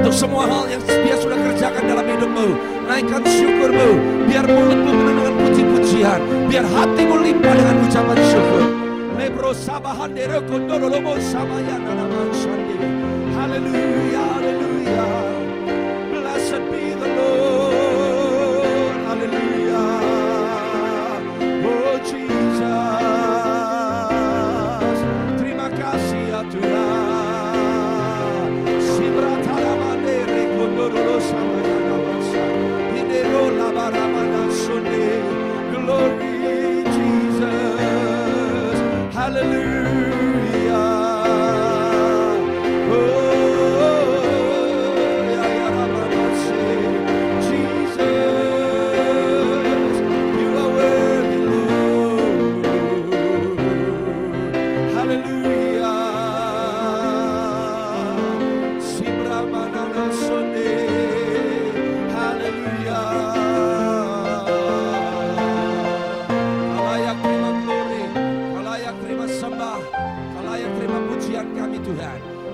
untuk semua hal yang Dia sudah kerjakan dalam hidupmu. Naikkan syukurmu, biar mulutmu penuh dengan puji-pujian, biar hatimu limpah dengan ucapan syukur. Lebro sabahan dero kondoro lobo samaya nanaman sandi. Haleluya, haleluya. Blessed be the Lord. Haleluya. Oh Jesus. Terima kasih ya Tuhan. Sibratara mandere kondoro samaya namasa. Hidero labaramana sonde. Glory Jesus. Hallelujah.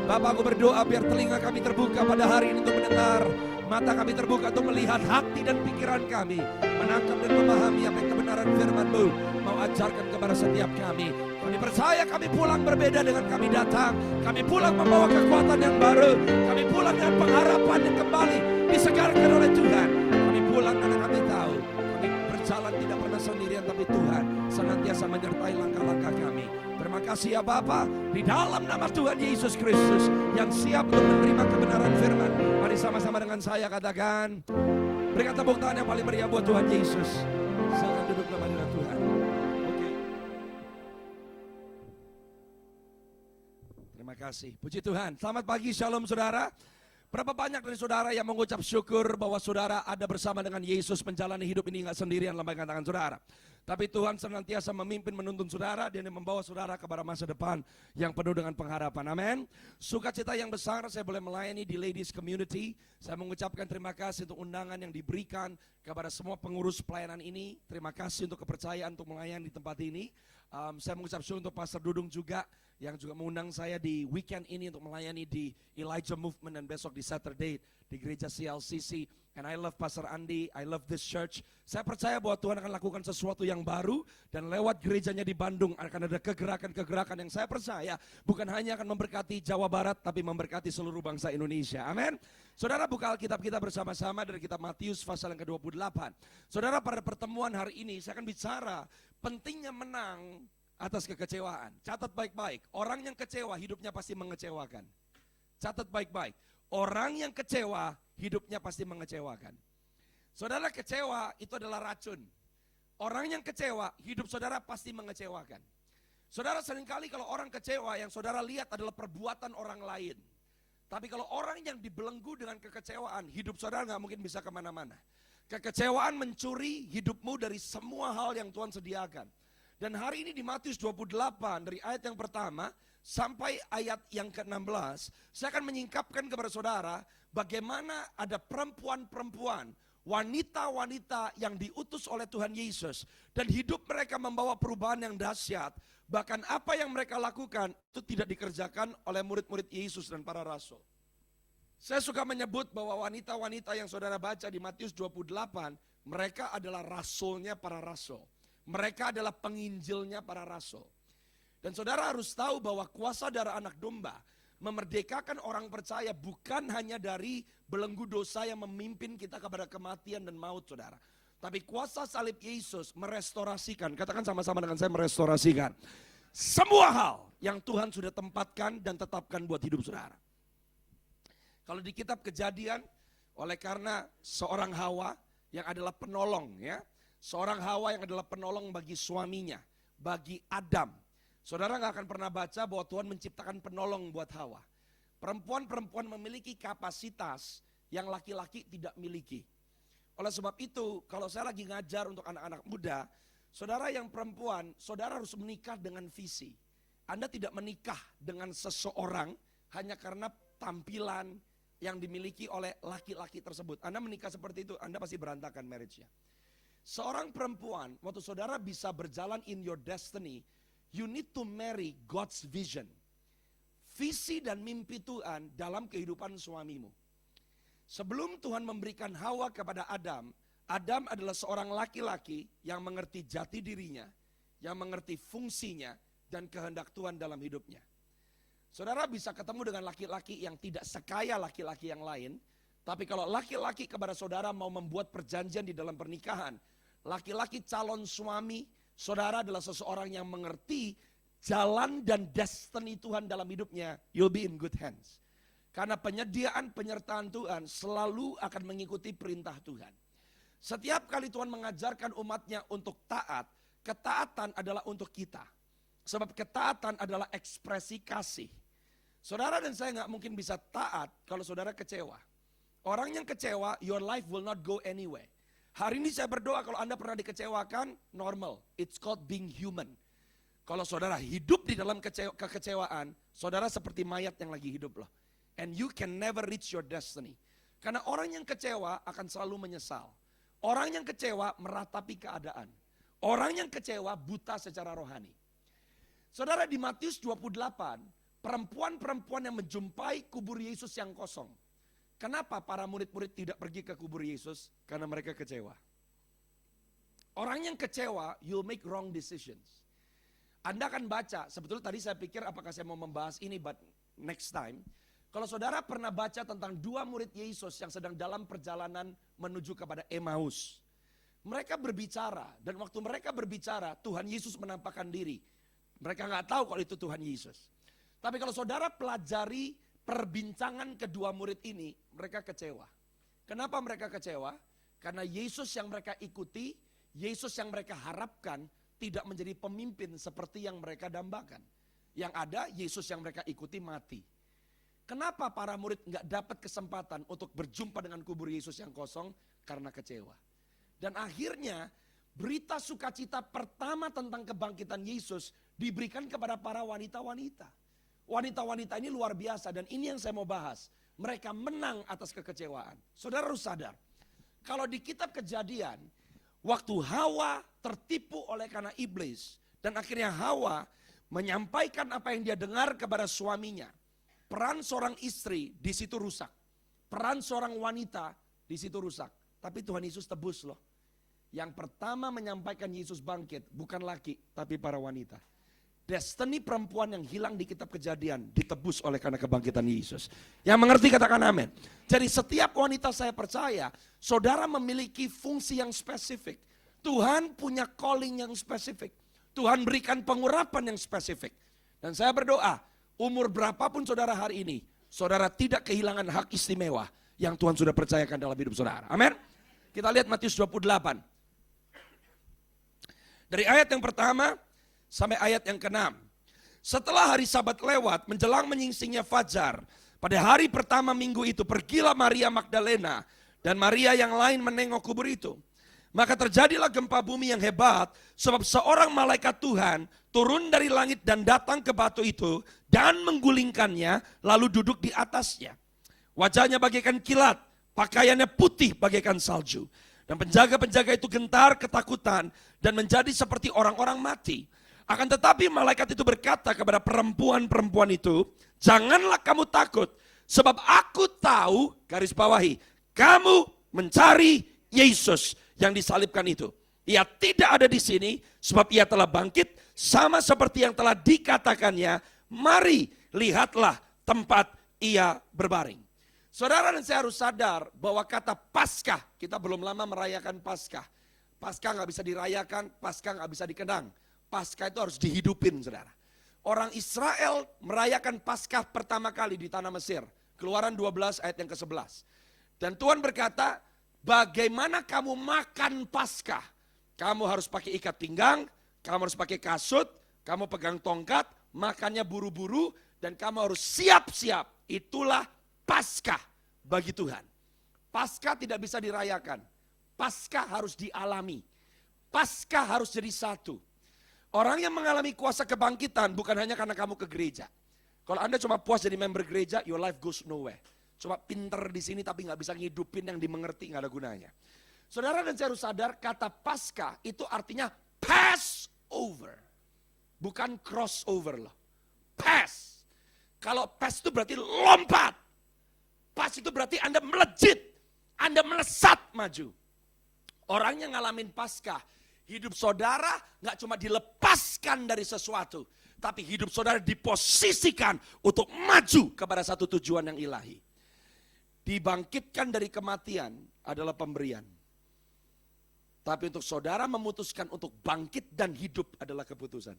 Bapak, aku berdoa biar telinga kami terbuka pada hari ini untuk mendengar, mata kami terbuka untuk melihat, hati dan pikiran kami menangkap dan memahami apa yang kebenaran firman-Mu mau ajarkan kepada setiap kami. Kami percaya kami pulang berbeda dengan kami datang. Kami pulang membawa kekuatan yang baru. Kami pulang dengan pengharapan yang kembali disegarkan oleh Tuhan. Kami pulang karena kami tahu kami berjalan tidak pernah sendirian, tapi Tuhan senantiasa menyertai langkah-langkah kami. Terima kasih ya Bapa, di dalam nama Tuhan Yesus Kristus yang siap untuk menerima kebenaran firman. Mari sama-sama dengan saya katakan, berikan tepuk tangan yang paling meriah buat Tuhan Yesus. Silakan duduk bersama dengan Tuhan. Oke. Terima kasih. Puji Tuhan. Selamat pagi, shalom saudara. Berapa banyak dari saudara yang mengucap syukur bahwa saudara ada bersama dengan Yesus menjalani hidup ini nggak sendirian, lambaikan tangan saudara. Tapi Tuhan senantiasa memimpin menuntun saudara dan membawa saudara kepada masa depan yang penuh dengan pengharapan. Amin. Sukacita yang besar saya boleh melayani di Ladies Community. Saya mengucapkan terima kasih untuk undangan yang diberikan kepada semua pengurus pelayanan ini. Terima kasih untuk kepercayaan untuk melayani di tempat ini. Saya mengucap syukur untuk Pastor Dudung juga yang juga mengundang saya di weekend ini untuk melayani di Elijah Movement dan besok di Saturday di gereja CLCC. And I love Pastor Andi, I love this church. Saya percaya bahwa Tuhan akan lakukan sesuatu yang baru dan lewat gerejanya di Bandung akan ada kegerakan-kegerakan yang saya percaya bukan hanya akan memberkati Jawa Barat tapi memberkati seluruh bangsa Indonesia. Amin. Saudara, buka Alkitab kita bersama-sama dari kitab Matius pasal yang ke-28. Saudara, pada pertemuan hari ini saya akan bicara pentingnya menang atas kekecewaan. Catat baik-baik, orang yang kecewa hidupnya pasti mengecewakan. Catat baik-baik, orang yang kecewa hidupnya pasti mengecewakan. Saudara, kecewa itu adalah racun. Orang yang kecewa, hidup saudara pasti mengecewakan. Saudara, seringkali kalau orang kecewa yang saudara lihat adalah perbuatan orang lain. Tapi kalau orang yang dibelenggu dengan kekecewaan, hidup saudara gak mungkin bisa kemana-mana. Kekecewaan mencuri hidupmu dari semua hal yang Tuhan sediakan. Dan hari ini di Matius 28 dari ayat yang pertama sampai ayat yang ke-16, saya akan menyingkapkan kepada saudara bagaimana ada perempuan-perempuan, wanita-wanita yang diutus oleh Tuhan Yesus dan hidup mereka membawa perubahan yang dahsyat. Bahkan apa yang mereka lakukan itu tidak dikerjakan oleh murid-murid Yesus dan para rasul. Saya suka menyebut bahwa wanita-wanita yang saudara baca di Matius 28, mereka adalah rasulnya para rasul. Mereka adalah penginjilnya para rasul. Dan saudara harus tahu bahwa kuasa darah anak domba memerdekakan orang percaya bukan hanya dari belenggu dosa yang memimpin kita kepada kematian dan maut, saudara. Tapi kuasa salib Yesus merestorasikan, katakan sama-sama dengan saya, merestorasikan semua hal yang Tuhan sudah tempatkan dan tetapkan buat hidup saudara. Kalau di kitab Kejadian, oleh karena seorang Hawa yang adalah penolong, ya, seorang Hawa yang adalah penolong bagi suaminya, bagi Adam. Saudara gak akan pernah baca bahwa Tuhan menciptakan penolong buat Hawa. Perempuan-perempuan memiliki kapasitas yang laki-laki tidak miliki. Oleh sebab itu, kalau saya lagi ngajar untuk anak-anak muda, saudara yang perempuan, saudara harus menikah dengan visi. Anda tidak menikah dengan seseorang hanya karena tampilan yang dimiliki oleh laki-laki tersebut. Anda menikah seperti itu, Anda pasti berantakan marriage-nya. Seorang perempuan, waktu saudara bisa berjalan in your destiny, you need to marry God's vision. Visi dan mimpi Tuhan dalam kehidupan suamimu. Sebelum Tuhan memberikan Hawa kepada Adam, Adam adalah seorang laki-laki yang mengerti jati dirinya, yang mengerti fungsinya dan kehendak Tuhan dalam hidupnya. Saudara bisa ketemu dengan laki-laki yang tidak sekaya laki-laki yang lain, tapi kalau laki-laki kepada saudara mau membuat perjanjian di dalam pernikahan, laki-laki calon suami, saudara adalah seseorang yang mengerti jalan dan destiny Tuhan dalam hidupnya, you'll be in good hands. Karena penyertaan Tuhan selalu akan mengikuti perintah Tuhan. Setiap kali Tuhan mengajarkan umatnya untuk taat, ketaatan adalah untuk kita. Sebab ketaatan adalah ekspresi kasih. Saudara dan saya gak mungkin bisa taat kalau saudara kecewa. Orang yang kecewa, your life will not go anywhere. Hari ini saya berdoa kalau Anda pernah dikecewakan, normal. It's called being human. Kalau saudara hidup di dalam kekecewaan, saudara seperti mayat yang lagi hidup loh. And you can never reach your destiny. Karena orang yang kecewa akan selalu menyesal. Orang yang kecewa meratapi keadaan. Orang yang kecewa buta secara rohani. Saudara, di Matius 28, perempuan-perempuan yang menjumpai kubur Yesus yang kosong. Kenapa para murid-murid tidak pergi ke kubur Yesus? Karena mereka kecewa. Orang yang kecewa, you'll make wrong decisions. Anda akan baca, sebetulnya tadi saya pikir apakah saya mau membahas ini, but next time. Kalau saudara pernah baca tentang dua murid Yesus yang sedang dalam perjalanan menuju kepada Emmaus. Mereka berbicara, dan waktu mereka berbicara, Tuhan Yesus menampakkan diri. Mereka nggak tahu kalau itu Tuhan Yesus. Tapi kalau saudara pelajari perbincangan kedua murid ini, mereka kecewa. Kenapa mereka kecewa? Karena Yesus yang mereka ikuti, Yesus yang mereka harapkan, tidak menjadi pemimpin seperti yang mereka dambakan. Yang ada, Yesus yang mereka ikuti mati. Kenapa para murid nggak dapat kesempatan untuk berjumpa dengan kubur Yesus yang kosong? Karena kecewa. Dan akhirnya berita sukacita pertama tentang kebangkitan Yesus diberikan kepada para wanita-wanita. Wanita-wanita ini luar biasa dan ini yang saya mau bahas. Mereka menang atas kekecewaan. Saudara harus sadar, kalau di kitab Kejadian, waktu Hawa tertipu oleh karena iblis dan akhirnya Hawa menyampaikan apa yang dia dengar kepada suaminya. Peran seorang istri di situ rusak. Peran seorang wanita di situ rusak. Tapi Tuhan Yesus tebus loh. Yang pertama menyampaikan Yesus bangkit bukan laki tapi para wanita. Destiny perempuan yang hilang di kitab Kejadian ditebus oleh karena kebangkitan Yesus. Yang mengerti katakan amin. Jadi setiap wanita saya percaya, saudara memiliki fungsi yang spesifik. Tuhan punya calling yang spesifik. Tuhan berikan pengurapan yang spesifik. Dan saya berdoa, umur berapapun saudara hari ini, saudara tidak kehilangan hak istimewa yang Tuhan sudah percayakan dalam hidup saudara. Amin. Kita lihat Matius 28. Dari ayat yang pertama sampai ayat yang ke-6. Setelah hari Sabat lewat, menjelang menyingsingnya fajar, pada hari pertama minggu itu, pergilah Maria Magdalena dan Maria yang lain menengok kubur itu. Maka terjadilah gempa bumi yang hebat, sebab seorang malaikat Tuhan turun dari langit dan datang ke batu itu dan menggulingkannya, lalu duduk di atasnya. Wajahnya bagaikan kilat, pakaiannya putih bagaikan salju. Dan penjaga-penjaga itu gentar ketakutan dan menjadi seperti orang-orang mati. Akan tetapi malaikat itu berkata kepada perempuan-perempuan itu, janganlah kamu takut, sebab aku tahu, garis bawahi, kamu mencari Yesus yang disalibkan itu. Ia tidak ada di sini, sebab ia telah bangkit, sama seperti yang telah dikatakannya. Mari lihatlah tempat ia berbaring. Saudara dan saya harus sadar bahwa kata Paskah, kita belum lama merayakan Paskah. Paskah gak bisa dirayakan, Paskah gak bisa dikenang. Paskah itu harus dihidupin, saudara. Orang Israel merayakan Paskah pertama kali di tanah Mesir. Keluaran 12 ayat yang ke-11. Dan Tuhan berkata, bagaimana kamu makan Paskah? Kamu harus pakai ikat pinggang, kamu harus pakai kasut, kamu pegang tongkat, makannya buru-buru, dan kamu harus siap-siap. Itulah Paskah bagi Tuhan. Paskah tidak bisa dirayakan. Paskah harus dialami. Paskah harus jadi satu. Orang yang mengalami kuasa kebangkitan bukan hanya karena kamu ke gereja. Kalau Anda cuma puas jadi member gereja, your life goes nowhere. Cuma pinter di sini tapi nggak bisa ngidupin yang dimengerti, nggak ada gunanya. Saudara dan saya harus sadar kata Paskah itu artinya pass over. Bukan crossover loh. Pass. Kalau pass itu berarti lompat. Pas itu berarti Anda melejit, Anda melesat maju. Orang yang ngalamin Paskah, hidup saudara gak cuma dilepaskan dari sesuatu, tapi hidup saudara diposisikan untuk maju kepada satu tujuan yang ilahi. Dibangkitkan dari kematian adalah pemberian. Tapi untuk saudara memutuskan untuk bangkit dan hidup adalah keputusan.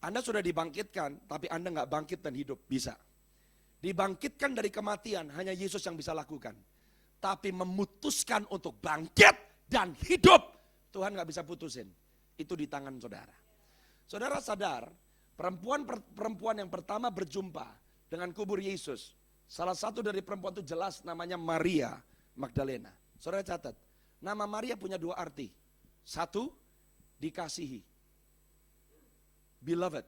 Anda sudah dibangkitkan, tapi Anda gak bangkit dan hidup, bisa. Dibangkitkan dari kematian, hanya Yesus yang bisa lakukan. Tapi memutuskan untuk bangkit dan hidup, Tuhan gak bisa putusin. Itu di tangan saudara. Saudara sadar, perempuan yang pertama berjumpa dengan kubur Yesus. Salah satu dari perempuan itu jelas namanya Maria Magdalena. Saudara catat, nama Maria punya dua arti. Satu, dikasihi. Beloved.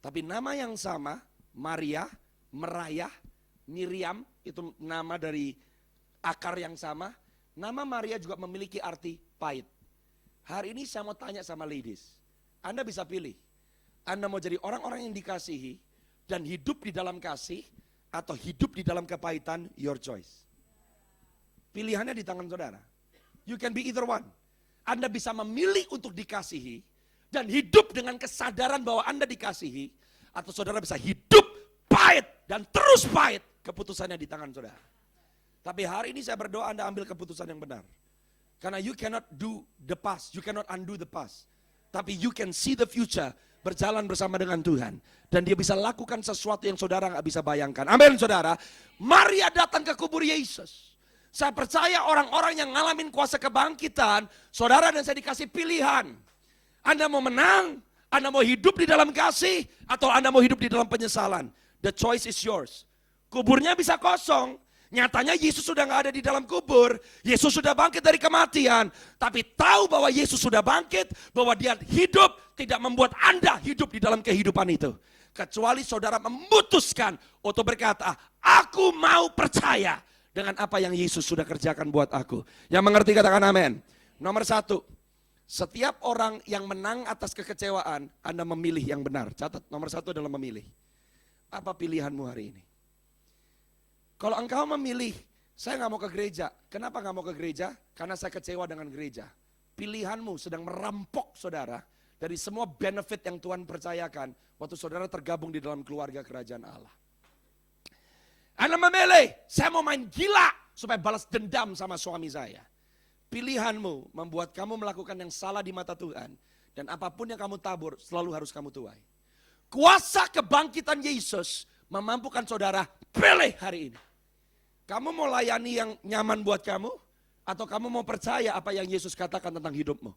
Tapi nama yang sama, Maria, Merayah, Miriam, itu nama dari akar yang sama. Nama Maria juga memiliki arti pahit. Hari ini saya mau tanya sama ladies. Anda bisa pilih. Anda mau jadi orang-orang yang dikasihi dan hidup di dalam kasih, atau hidup di dalam kepahitan, your choice. Pilihannya di tangan saudara. You can be either one. Anda bisa memilih untuk dikasihi dan hidup dengan kesadaran bahwa Anda dikasihi, atau saudara bisa hidup pahit dan terus pahit. Keputusannya di tangan saudara. Tapi hari ini saya berdoa Anda ambil keputusan yang benar. Karena you cannot do the past, you cannot undo the past. Tapi you can see the future, berjalan bersama dengan Tuhan. Dan dia bisa lakukan sesuatu yang saudara gak bisa bayangkan. Amin saudara. Maria datang ke kubur Yesus. Saya percaya orang-orang yang ngalamin kuasa kebangkitan, saudara dan saya dikasih pilihan. Anda mau menang, Anda mau hidup di dalam kasih, atau Anda mau hidup di dalam penyesalan. The choice is yours. Kuburnya bisa kosong. Nyatanya Yesus sudah gak ada di dalam kubur. Yesus sudah bangkit dari kematian. Tapi tahu bahwa Yesus sudah bangkit, bahwa dia hidup, tidak membuat Anda hidup di dalam kehidupan itu. Kecuali saudara memutuskan untuk berkata, aku mau percaya dengan apa yang Yesus sudah kerjakan buat aku. Yang mengerti katakan amin. Nomor satu, setiap orang yang menang atas kekecewaan, Anda memilih yang benar. Catat, nomor satu adalah memilih. Apa pilihanmu hari ini? Kalau engkau memilih, saya gak mau ke gereja. Kenapa gak mau ke gereja? Karena saya kecewa dengan gereja. Pilihanmu sedang merampok saudara dari semua benefit yang Tuhan percayakan waktu saudara tergabung di dalam keluarga kerajaan Allah. Anda memilih, saya mau main gila supaya balas dendam sama suami saya. Pilihanmu membuat kamu melakukan yang salah di mata Tuhan. Dan apapun yang kamu tabur selalu harus kamu tuai. Kuasa kebangkitan Yesus memampukan saudara pilih hari ini. Kamu mau layani yang nyaman buat kamu, atau kamu mau percaya apa yang Yesus katakan tentang hidupmu?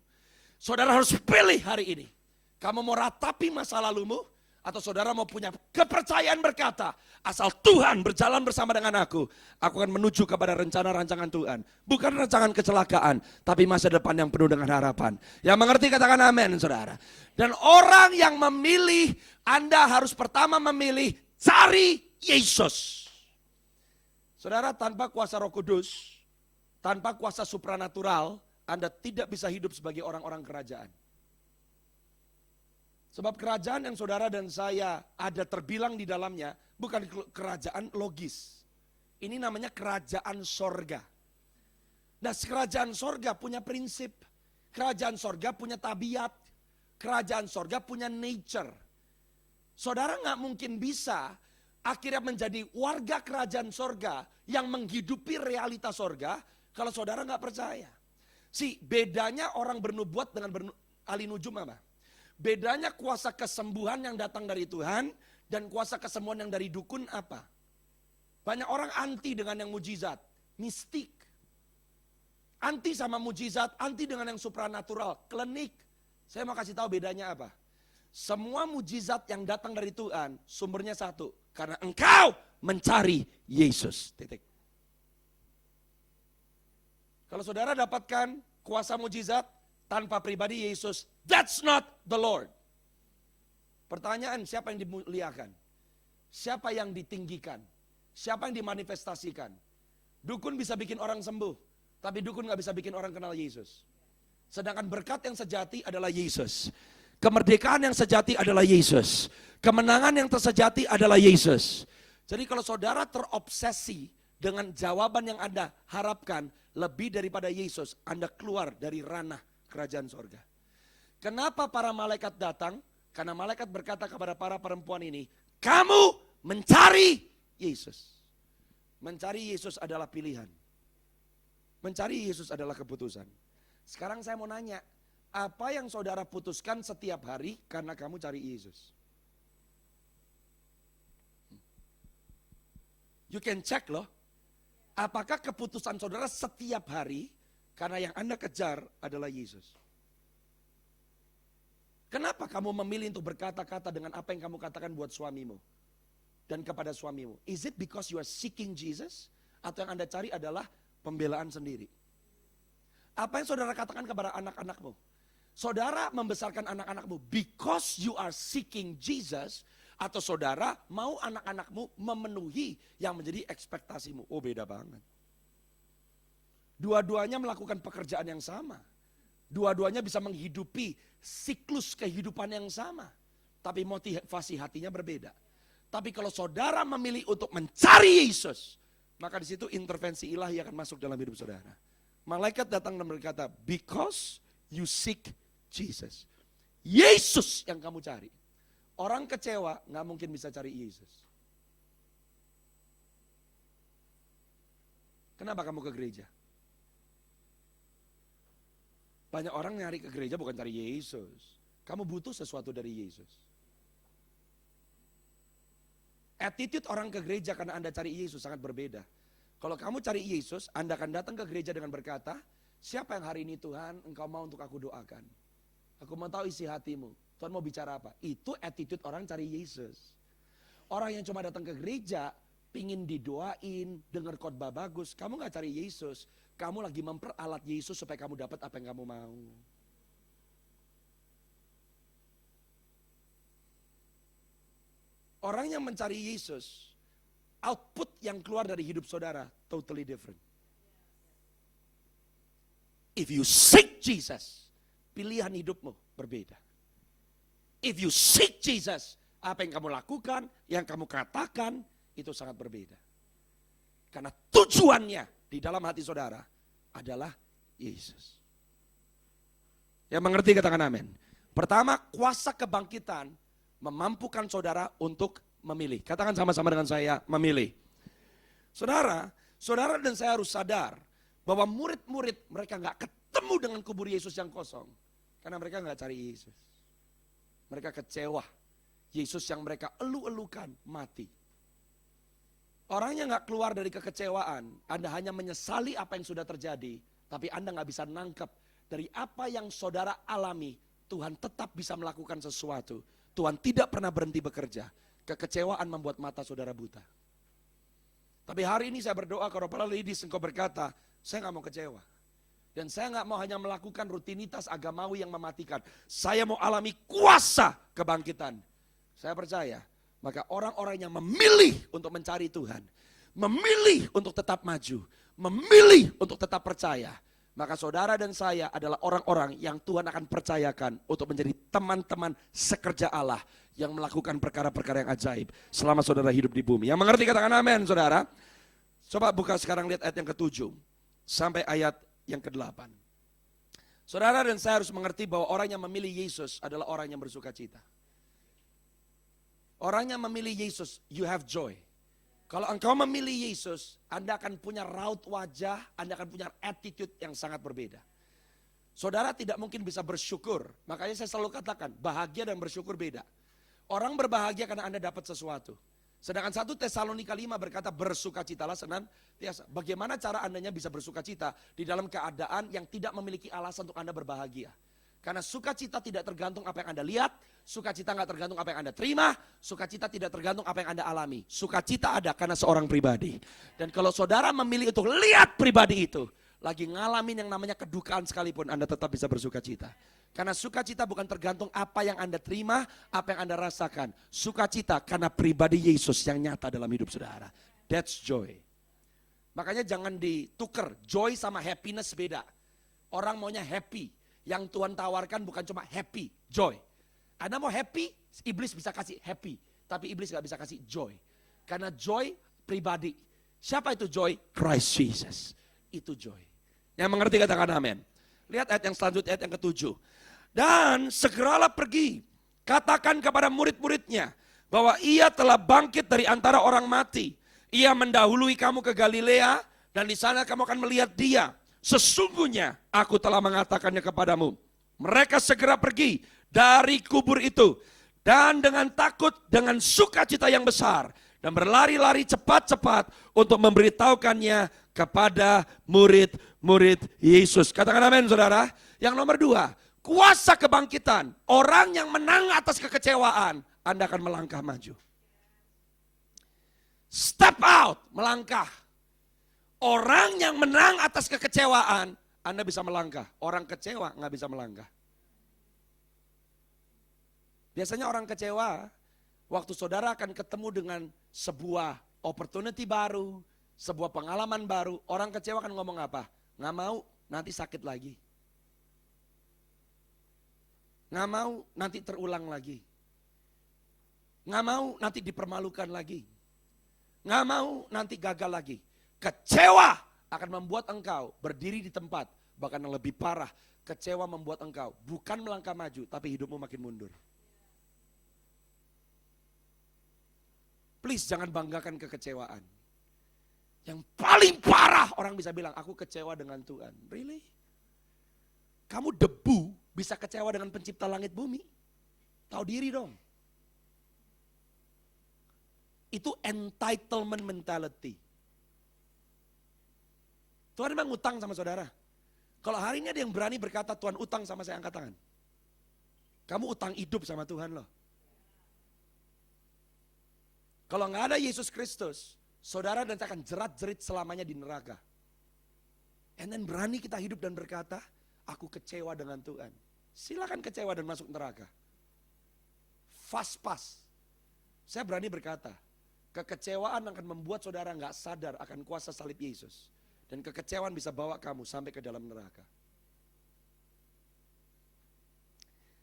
Saudara harus pilih hari ini. Kamu mau ratapi masa lalumu, atau saudara mau punya kepercayaan berkata, asal Tuhan berjalan bersama dengan aku akan menuju kepada rencana rancangan Tuhan. Bukan rancangan kecelakaan, tapi masa depan yang penuh dengan harapan. Yang mengerti katakan amin saudara. Dan orang yang memilih, Anda harus pertama memilih, cari Yesus. Saudara, tanpa kuasa Roh Kudus, tanpa kuasa supranatural, Anda tidak bisa hidup sebagai orang-orang kerajaan. Sebab kerajaan yang saudara dan saya ada terbilang di dalamnya, bukan kerajaan logis. Ini namanya kerajaan sorga. Nah, kerajaan sorga punya prinsip. Kerajaan sorga punya tabiat. Kerajaan sorga punya nature. Saudara gak mungkin bisa akhirnya menjadi warga kerajaan sorga yang menghidupi realita sorga kalau saudara gak percaya. Bedanya orang bernubuat dengan ahli nujum apa? Bedanya kuasa kesembuhan yang datang dari Tuhan dan kuasa kesembuhan yang dari dukun apa? Banyak orang anti dengan yang mujizat, mistik. Anti sama mujizat, anti dengan yang supranatural, klinik. Saya mau kasih tahu bedanya apa? Semua mujizat yang datang dari Tuhan, sumbernya satu. Karena engkau mencari Yesus. Titik. Kalau saudara dapatkan kuasa mujizat tanpa pribadi Yesus, that's not the Lord. Pertanyaan, siapa yang dimuliakan? Siapa yang ditinggikan? Siapa yang dimanifestasikan? Dukun bisa bikin orang sembuh, tapi dukun gak bisa bikin orang kenal Yesus. Sedangkan berkat yang sejati adalah Yesus. Kemerdekaan yang sejati adalah Yesus. Kemenangan yang tersejati adalah Yesus. Jadi kalau saudara terobsesi dengan jawaban yang Anda harapkan lebih daripada Yesus, Anda keluar dari ranah kerajaan sorga. Kenapa para malaikat datang? Karena malaikat berkata kepada para perempuan ini, kamu mencari Yesus. Mencari Yesus adalah pilihan. Mencari Yesus adalah keputusan. Sekarang saya mau nanya, apa yang saudara putuskan setiap hari karena kamu cari Yesus? You can check loh. Apakah keputusan saudara setiap hari karena yang Anda kejar adalah Yesus? Kenapa kamu memilih untuk berkata-kata dengan apa yang kamu katakan buat suamimu dan kepada suamimu? Is it because you are seeking Jesus? Atau yang Anda cari adalah pembelaan sendiri? Apa yang saudara katakan kepada anak-anakmu? Saudara membesarkan anak-anakmu because you are seeking Jesus, atau saudara mau anak-anakmu memenuhi yang menjadi ekspektasimu? Oh, beda banget. Dua-duanya melakukan pekerjaan yang sama. Dua-duanya bisa menghidupi siklus kehidupan yang sama. Tapi motivasi hatinya berbeda. Tapi kalau saudara memilih untuk mencari Yesus, maka di situ intervensi ilahi akan masuk dalam hidup saudara. Malaikat datang dan berkata, because you seek Jesus. Yesus yang kamu cari. Orang kecewa gak mungkin bisa cari Yesus. Kenapa kamu ke gereja? Banyak orang nyari ke gereja bukan cari Yesus. Kamu butuh sesuatu dari Yesus. Attitude orang ke gereja karena Anda cari Yesus sangat berbeda. Kalau kamu cari Yesus, Anda akan datang ke gereja dengan berkata, siapa yang hari ini Tuhan engkau mau untuk aku doakan? Aku mau tahu isi hatimu. Tuhan mau bicara apa? Itu attitude orang cari Yesus. Orang yang cuma datang ke gereja, pingin didoain, dengar khotbah bagus. Kamu gak cari Yesus. Kamu lagi memperalat Yesus supaya kamu dapat apa yang kamu mau. Orang yang mencari Yesus, output yang keluar dari hidup saudara totally different. If you seek Jesus, pilihan hidupmu berbeda. If you seek Jesus, apa yang kamu lakukan, yang kamu katakan, itu sangat berbeda. Karena tujuannya di dalam hati saudara adalah Yesus. Yang mengerti katakan amin. Pertama, kuasa kebangkitan memampukan saudara untuk memilih. Katakan sama-sama dengan saya, memilih. Saudara dan saya harus sadar bahwa murid-murid mereka gak ketemu dengan kubur Yesus yang kosong. Karena mereka gak cari Yesus. Mereka kecewa. Yesus yang mereka elu-elukan mati. Orang yang gak keluar dari kekecewaan, Anda hanya menyesali apa yang sudah terjadi, tapi Anda gak bisa nangkep dari apa yang saudara alami, Tuhan tetap bisa melakukan sesuatu. Tuhan tidak pernah berhenti bekerja. Kekecewaan membuat mata saudara buta. Tapi hari ini saya berdoa kepada para ladies, engkau berkata, saya gak mau kecewa. Dan saya gak mau hanya melakukan rutinitas agamawi yang mematikan. Saya mau alami kuasa kebangkitan. Saya percaya, maka orang-orang yang memilih untuk mencari Tuhan, memilih untuk tetap maju, memilih untuk tetap percaya, maka saudara dan saya adalah orang-orang yang Tuhan akan percayakan untuk menjadi teman-teman sekerja Allah yang melakukan perkara-perkara yang ajaib selama saudara hidup di bumi. Yang mengerti katakan amin, saudara. Coba buka sekarang, lihat ayat yang ke-7 sampai ayat yang ke-8. Saudara dan saya harus mengerti bahwa orang yang memilih Yesus adalah orang yang bersuka cita. Orang yang memilih Yesus, you have joy. Kalau engkau memilih Yesus, Anda akan punya raut wajah, Anda akan punya attitude yang sangat berbeda. Saudara tidak mungkin bisa bersyukur, makanya saya selalu katakan, bahagia dan bersyukur beda. Orang berbahagia karena Anda dapat sesuatu. Sedangkan 1 Tesalonika 5 berkata bersukacitalah senantiasa. Bagaimana cara Andanya bisa bersukacita di dalam keadaan yang tidak memiliki alasan untuk Anda berbahagia? Karena sukacita tidak tergantung apa yang Anda lihat, sukacita nggak tergantung apa yang Anda terima, sukacita tidak tergantung apa yang Anda alami. Sukacita ada karena seorang pribadi. Dan kalau saudara memilih untuk lihat pribadi itu, lagi ngalamin yang namanya kedukaan sekalipun, Anda tetap bisa bersukacita. Karena sukacita bukan tergantung apa yang Anda terima, apa yang Anda rasakan. Sukacita karena pribadi Yesus yang nyata dalam hidup saudara. That's joy. Makanya jangan ditukar, joy sama happiness beda. Orang maunya happy. Yang Tuhan tawarkan bukan cuma happy, joy. Anda mau happy, iblis bisa kasih happy. Tapi iblis gak bisa kasih joy. Karena joy pribadi. Siapa itu joy? Christ Jesus. Itu joy. Yang mengerti katakan amin. Lihat ayat yang selanjutnya, ayat yang ke-7. Dan segeralah pergi, katakan kepada murid-muridnya, bahwa ia telah bangkit dari antara orang mati. Ia mendahului kamu ke Galilea, dan di sana kamu akan melihat dia. Sesungguhnya aku telah mengatakannya kepadamu. Mereka segera pergi dari kubur itu. Dan dengan takut, dengan sukacita yang besar. Dan berlari-lari cepat-cepat untuk memberitahukannya kepada murid-murid Yesus. Katakan amin saudara. Yang nomor 2, kuasa kebangkitan. Orang yang menang atas kekecewaan, Anda akan melangkah maju. Step out, melangkah. Orang yang menang atas kekecewaan, Anda bisa melangkah. Orang kecewa nggak bisa melangkah. Biasanya orang kecewa, waktu saudara akan ketemu dengan sebuah opportunity baru, sebuah pengalaman baru, orang kecewa kan ngomong apa? Nggak mau, nanti sakit lagi. Nggak mau, nanti terulang lagi. Nggak mau, nanti dipermalukan lagi. Nggak mau, nanti gagal lagi. Kecewa akan membuat engkau berdiri di tempat, bahkan yang lebih parah, kecewa membuat engkau bukan melangkah maju, tapi hidupmu makin mundur. Please jangan banggakan kekecewaan. Yang paling parah orang bisa bilang, aku kecewa dengan Tuhan. Really? Kamu debu bisa kecewa dengan pencipta langit bumi? Tahu diri dong. Itu entitlement mentality. Tuhan memang utang sama saudara. Kalau hari ini ada yang berani berkata, Tuhan utang sama saya, angkat tangan. Kamu utang hidup sama Tuhan loh. Kalau nggak ada Yesus Kristus, saudara nanti akan jerat-jerit selamanya di neraka. And then berani kita hidup dan berkata, aku kecewa dengan Tuhan. Silakan kecewa dan masuk neraka. Fast pass. Saya berani berkata, kekecewaan akan membuat saudara nggak sadar akan kuasa salib Yesus. Dan kekecewaan bisa bawa kamu sampai ke dalam neraka.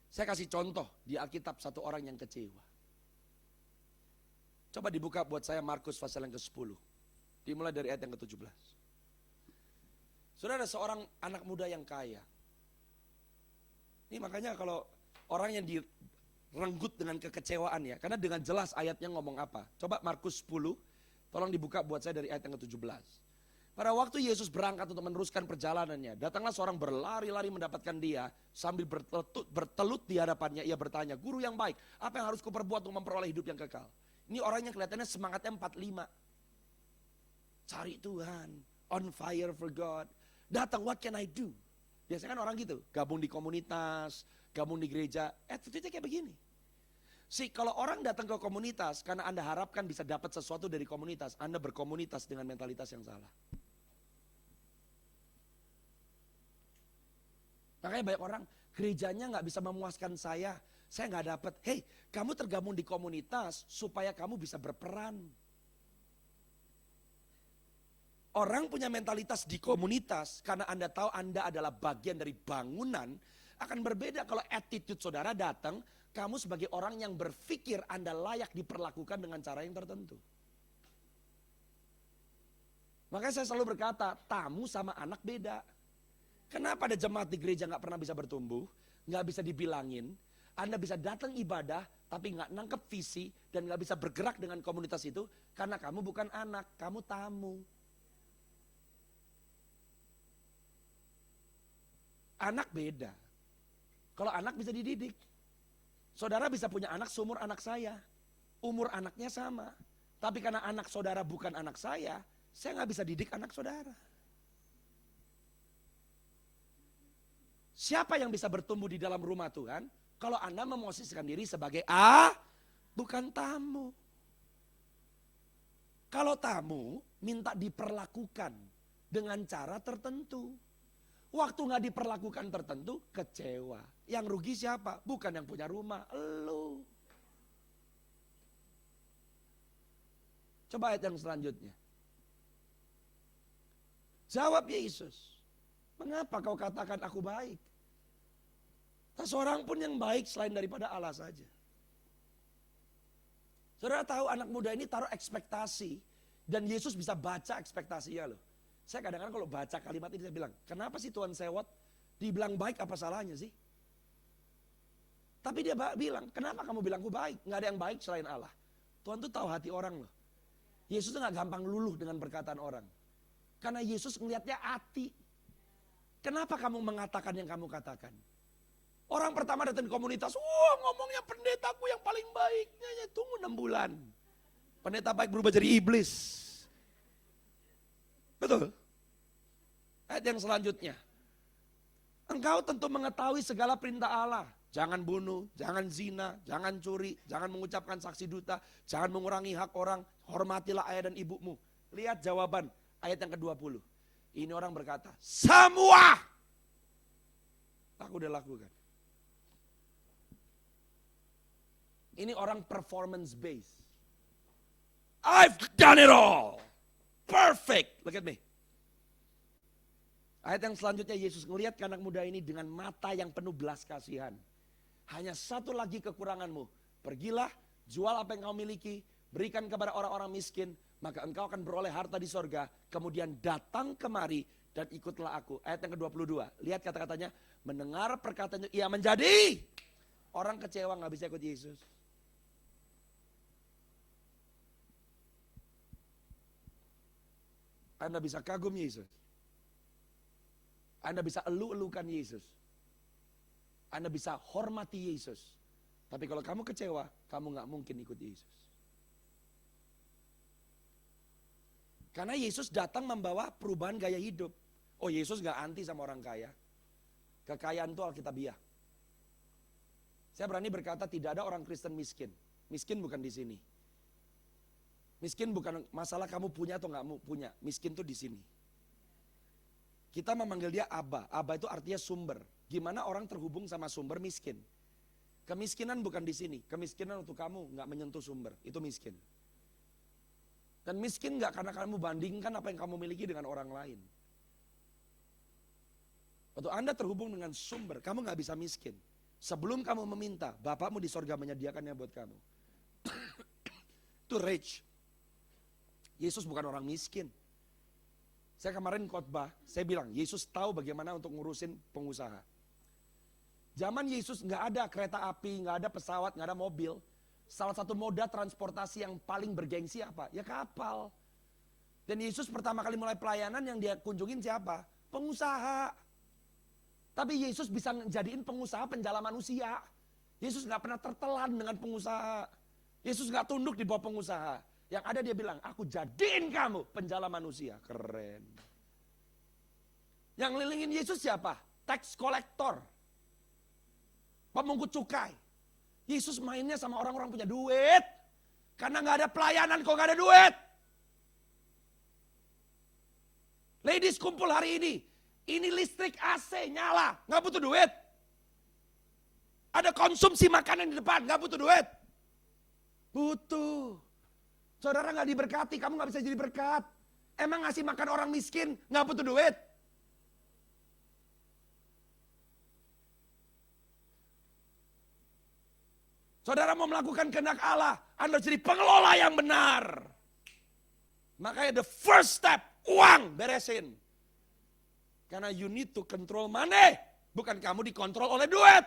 Saya kasih contoh di Alkitab satu orang yang kecewa. Coba dibuka buat saya Markus pasal yang ke-10. Dimulai dari ayat yang ke-17. Saudara, seorang anak muda yang kaya. Ini makanya kalau orang yang direnggut dengan kekecewaan ya. Karena dengan jelas ayatnya ngomong apa. Coba Markus 10, tolong dibuka buat saya dari ayat yang ke-17. Pada waktu Yesus berangkat untuk meneruskan perjalanannya, datanglah seorang berlari-lari mendapatkan dia. Sambil bertelut di hadapannya, ia bertanya, guru yang baik, apa yang harus kuperbuat untuk memperoleh hidup yang kekal? Ini orang yang kelihatannya semangatnya 45. Cari Tuhan, on fire for God. Datang, what can I do? Biasanya kan orang gitu, gabung di komunitas, gabung di gereja. Attitude-nya kayak begini. Kalau orang datang ke komunitas, karena Anda harapkan bisa dapat sesuatu dari komunitas, Anda berkomunitas dengan mentalitas yang salah. Makanya banyak orang, gerejanya gak bisa memuaskan saya gak dapat. Hei, kamu tergabung di komunitas supaya kamu bisa berperan. Orang punya mentalitas di komunitas karena Anda tahu Anda adalah bagian dari bangunan, akan berbeda kalau attitude saudara datang, kamu sebagai orang yang berpikir Anda layak diperlakukan dengan cara yang tertentu. Makanya saya selalu berkata, tamu sama anak beda. Kenapa ada jemaat di gereja gak pernah bisa bertumbuh, gak bisa dibilangin, Anda bisa datang ibadah, tapi nggak nangkep visi dan nggak bisa bergerak dengan komunitas itu, karena kamu bukan anak, kamu tamu. Anak beda. Kalau anak bisa dididik. Saudara bisa punya anak seumur anak saya. Umur anaknya sama. Tapi karena anak saudara bukan anak saya nggak bisa didik anak saudara. Siapa yang bisa bertumbuh di dalam rumah Tuhan? Kalau Anda memosisikan diri sebagai bukan tamu. Kalau tamu minta diperlakukan dengan cara tertentu. Waktu nggak diperlakukan tertentu, kecewa. Yang rugi siapa? Bukan yang punya rumah, elu. Coba ayat yang selanjutnya. Jawab Yesus, mengapa kau katakan aku baik? Tak seorang pun yang baik selain daripada Allah saja. Saudara tahu anak muda ini taruh ekspektasi. Dan Yesus bisa baca ekspektasinya loh. Saya kadang-kadang kalau baca kalimat ini saya bilang, kenapa sih Tuhan sewot? Dibilang baik apa salahnya sih? Tapi dia bilang, kenapa kamu bilang aku baik? Nggak ada yang baik selain Allah. Tuhan tuh tahu hati orang loh. Yesus tuh nggak gampang luluh dengan perkataan orang. Karena Yesus ngelihatnya hati. Kenapa kamu mengatakan yang kamu katakan? Orang pertama datang di komunitas, wah ngomongnya pendetaku yang paling baik. Ya, tunggu 6 bulan. Pendeta baik berubah jadi iblis. Betul. Ayat yang selanjutnya. Engkau tentu mengetahui segala perintah Allah. Jangan bunuh, jangan zina, jangan curi, jangan mengucapkan saksi dusta, jangan mengurangi hak orang, hormatilah ayah dan ibumu. Lihat jawaban ayat yang ke-20. Ini orang berkata, semua aku udah lakukan. Ini orang performance based. I've done it all. Perfect. Look at me. Ayat yang selanjutnya Yesus ngelihat ke anak muda ini dengan mata yang penuh belas kasihan. Hanya satu lagi kekuranganmu. Pergilah, jual apa yang kau miliki, berikan kepada orang-orang miskin, maka engkau akan beroleh harta di sorga. Kemudian datang kemari dan ikutlah aku. Ayat yang ke-22. Lihat kata-katanya, mendengar perkataannya, ia menjadi orang kecewa gak bisa ikut Yesus. Anda bisa kagum Yesus. Anda bisa elu-elukan Yesus. Anda bisa hormati Yesus. Tapi kalau kamu kecewa, kamu gak mungkin ikut Yesus. Karena Yesus datang membawa perubahan gaya hidup. Oh, Yesus gak anti sama orang kaya. Kekayaan itu alkitabiah. Saya berani berkata tidak ada orang Kristen miskin. Miskin bukan di sini. Miskin bukan masalah kamu punya atau nggak punya. Miskin tuh di sini. Kita memanggil dia Aba. Aba itu artinya sumber. Gimana orang terhubung sama sumber miskin? Kemiskinan bukan di sini. Kemiskinan untuk kamu nggak menyentuh sumber. Itu miskin. Dan miskin nggak karena kamu bandingkan apa yang kamu miliki dengan orang lain. Waktu Anda terhubung dengan sumber, kamu nggak bisa miskin. Sebelum kamu meminta, Bapakmu di sorga menyediakannya buat kamu. Itu rich. Yesus bukan orang miskin. Saya kemarin khotbah, saya bilang Yesus tahu bagaimana untuk ngurusin pengusaha. Zaman Yesus nggak ada kereta api, nggak ada pesawat, nggak ada mobil. Salah satu moda transportasi yang paling bergengsi apa? Ya kapal. Dan Yesus pertama kali mulai pelayanan yang dia kunjungin siapa? Pengusaha. Tapi Yesus bisa jadiin pengusaha penjala manusia. Yesus nggak pernah tertelan dengan pengusaha. Yesus nggak tunduk di bawah pengusaha. Yang ada dia bilang, aku jadiin kamu penjala manusia. Keren. Yang ngelilingin Yesus siapa? Tax collector. Pemungut cukai. Yesus mainnya sama orang-orang punya duit. Karena gak ada pelayanan kok gak ada duit. Ladies kumpul hari ini. Ini listrik AC nyala. Gak butuh duit. Ada konsumsi makanan di depan. Gak butuh duit. Butuh. Saudara gak diberkati, kamu gak bisa jadi berkat. Emang ngasih makan orang miskin gak butuh duit? Saudara mau melakukan kehendak Allah, Anda jadi pengelola yang benar. Makanya the first step, uang beresin. Karena you need to control money, bukan kamu dikontrol oleh duit.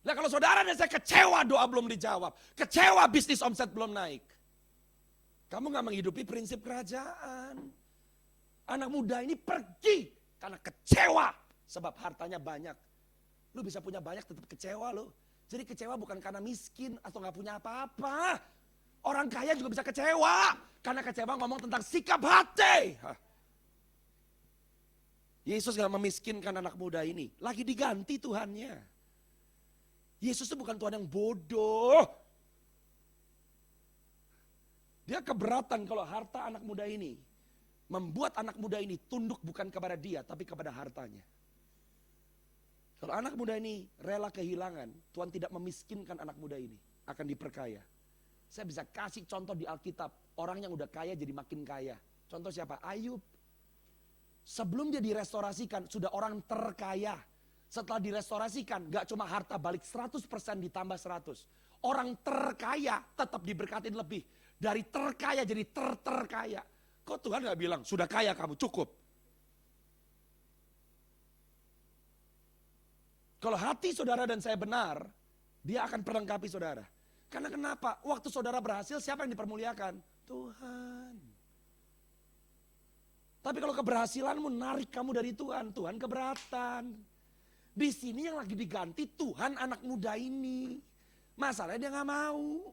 Nah kalau saudara dan saya kecewa doa belum dijawab. Kecewa bisnis omset belum naik. Kamu gak menghidupi prinsip kerajaan. Anak muda ini pergi karena kecewa. Sebab hartanya banyak. Lu bisa punya banyak tetap kecewa lu. Jadi kecewa bukan karena miskin atau gak punya apa-apa. Orang kaya juga bisa kecewa. Karena kecewa ngomong tentang sikap hati. Yesus gak memiskinkan anak muda ini. Lagi diganti Tuhannya. Yesus itu bukan Tuhan yang bodoh. Dia keberatan kalau harta anak muda ini membuat anak muda ini tunduk bukan kepada dia tapi kepada hartanya. Kalau anak muda ini rela kehilangan, Tuhan tidak memiskinkan anak muda ini, akan diperkaya. Saya bisa kasih contoh di Alkitab, orang yang udah kaya jadi makin kaya. Contoh siapa? Ayub. Sebelum dia direstorasikan, sudah orang terkaya. setelah direstorasikan, gak cuma harta balik 100% ditambah 100. Orang terkaya tetap diberkatin lebih. Dari terkaya jadi terkaya. Kok Tuhan gak bilang, sudah kaya kamu, cukup. Kalau hati saudara dan saya benar, dia akan perlengkapi saudara. Karena kenapa? Waktu saudara berhasil, siapa yang dipermuliakan? Tuhan. Tapi kalau keberhasilanmu narik kamu dari Tuhan, Tuhan keberatan. Di sini yang lagi diganti Tuhan anak muda ini. Masalahnya dia gak mau.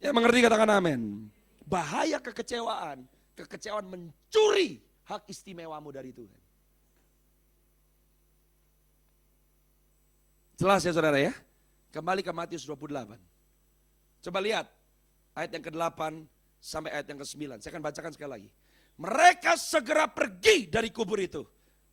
Ya mengerti katakan amin. Bahaya kekecewaan. Kekecewaan mencuri hak istimewamu dari Tuhan. Jelas ya saudara ya? Kembali ke Matius 28. Coba lihat ayat yang ke-8 sampai ayat yang ke-9. Saya akan bacakan sekali lagi. Mereka segera pergi dari kubur itu.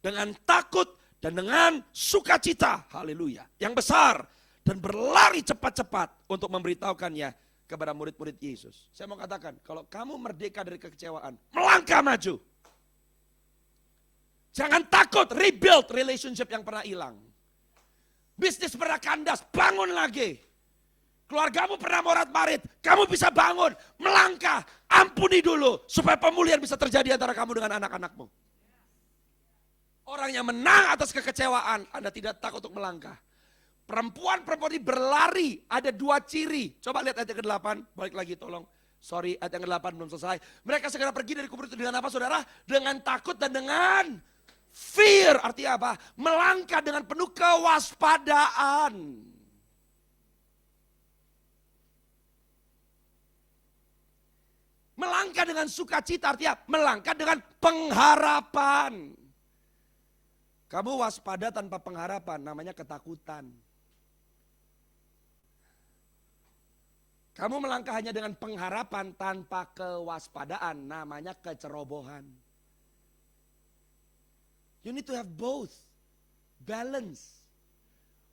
Dengan takut dan dengan sukacita. Haleluya. Yang besar. Dan berlari cepat-cepat untuk memberitahukannya kepada murid-murid Yesus. Saya mau katakan, kalau kamu merdeka dari kekecewaan, melangkah maju. Jangan takut rebuild relationship yang pernah hilang. Bisnis pernah kandas, bangun lagi. Keluargamu pernah morat-marit, kamu bisa bangun, melangkah, ampuni dulu. Supaya pemulihan bisa terjadi antara kamu dengan anak-anakmu. Orang yang menang atas kekecewaan, Anda tidak takut untuk melangkah. Perempuan-perempuan ini berlari, ada 2 ciri. Coba lihat ayat yang ke-8, balik lagi tolong. Sorry, ayat yang ke-8 belum selesai. Mereka segera pergi dari kubur itu dengan apa saudara? Dengan takut dan dengan fear. Artinya apa? Melangkah dengan penuh kewaspadaan. Melangkah dengan sukacita, artinya melangkah dengan pengharapan. Kamu waspada tanpa pengharapan, namanya ketakutan. Kamu melangkah hanya dengan pengharapan tanpa kewaspadaan, namanya kecerobohan. You need to have both, balance.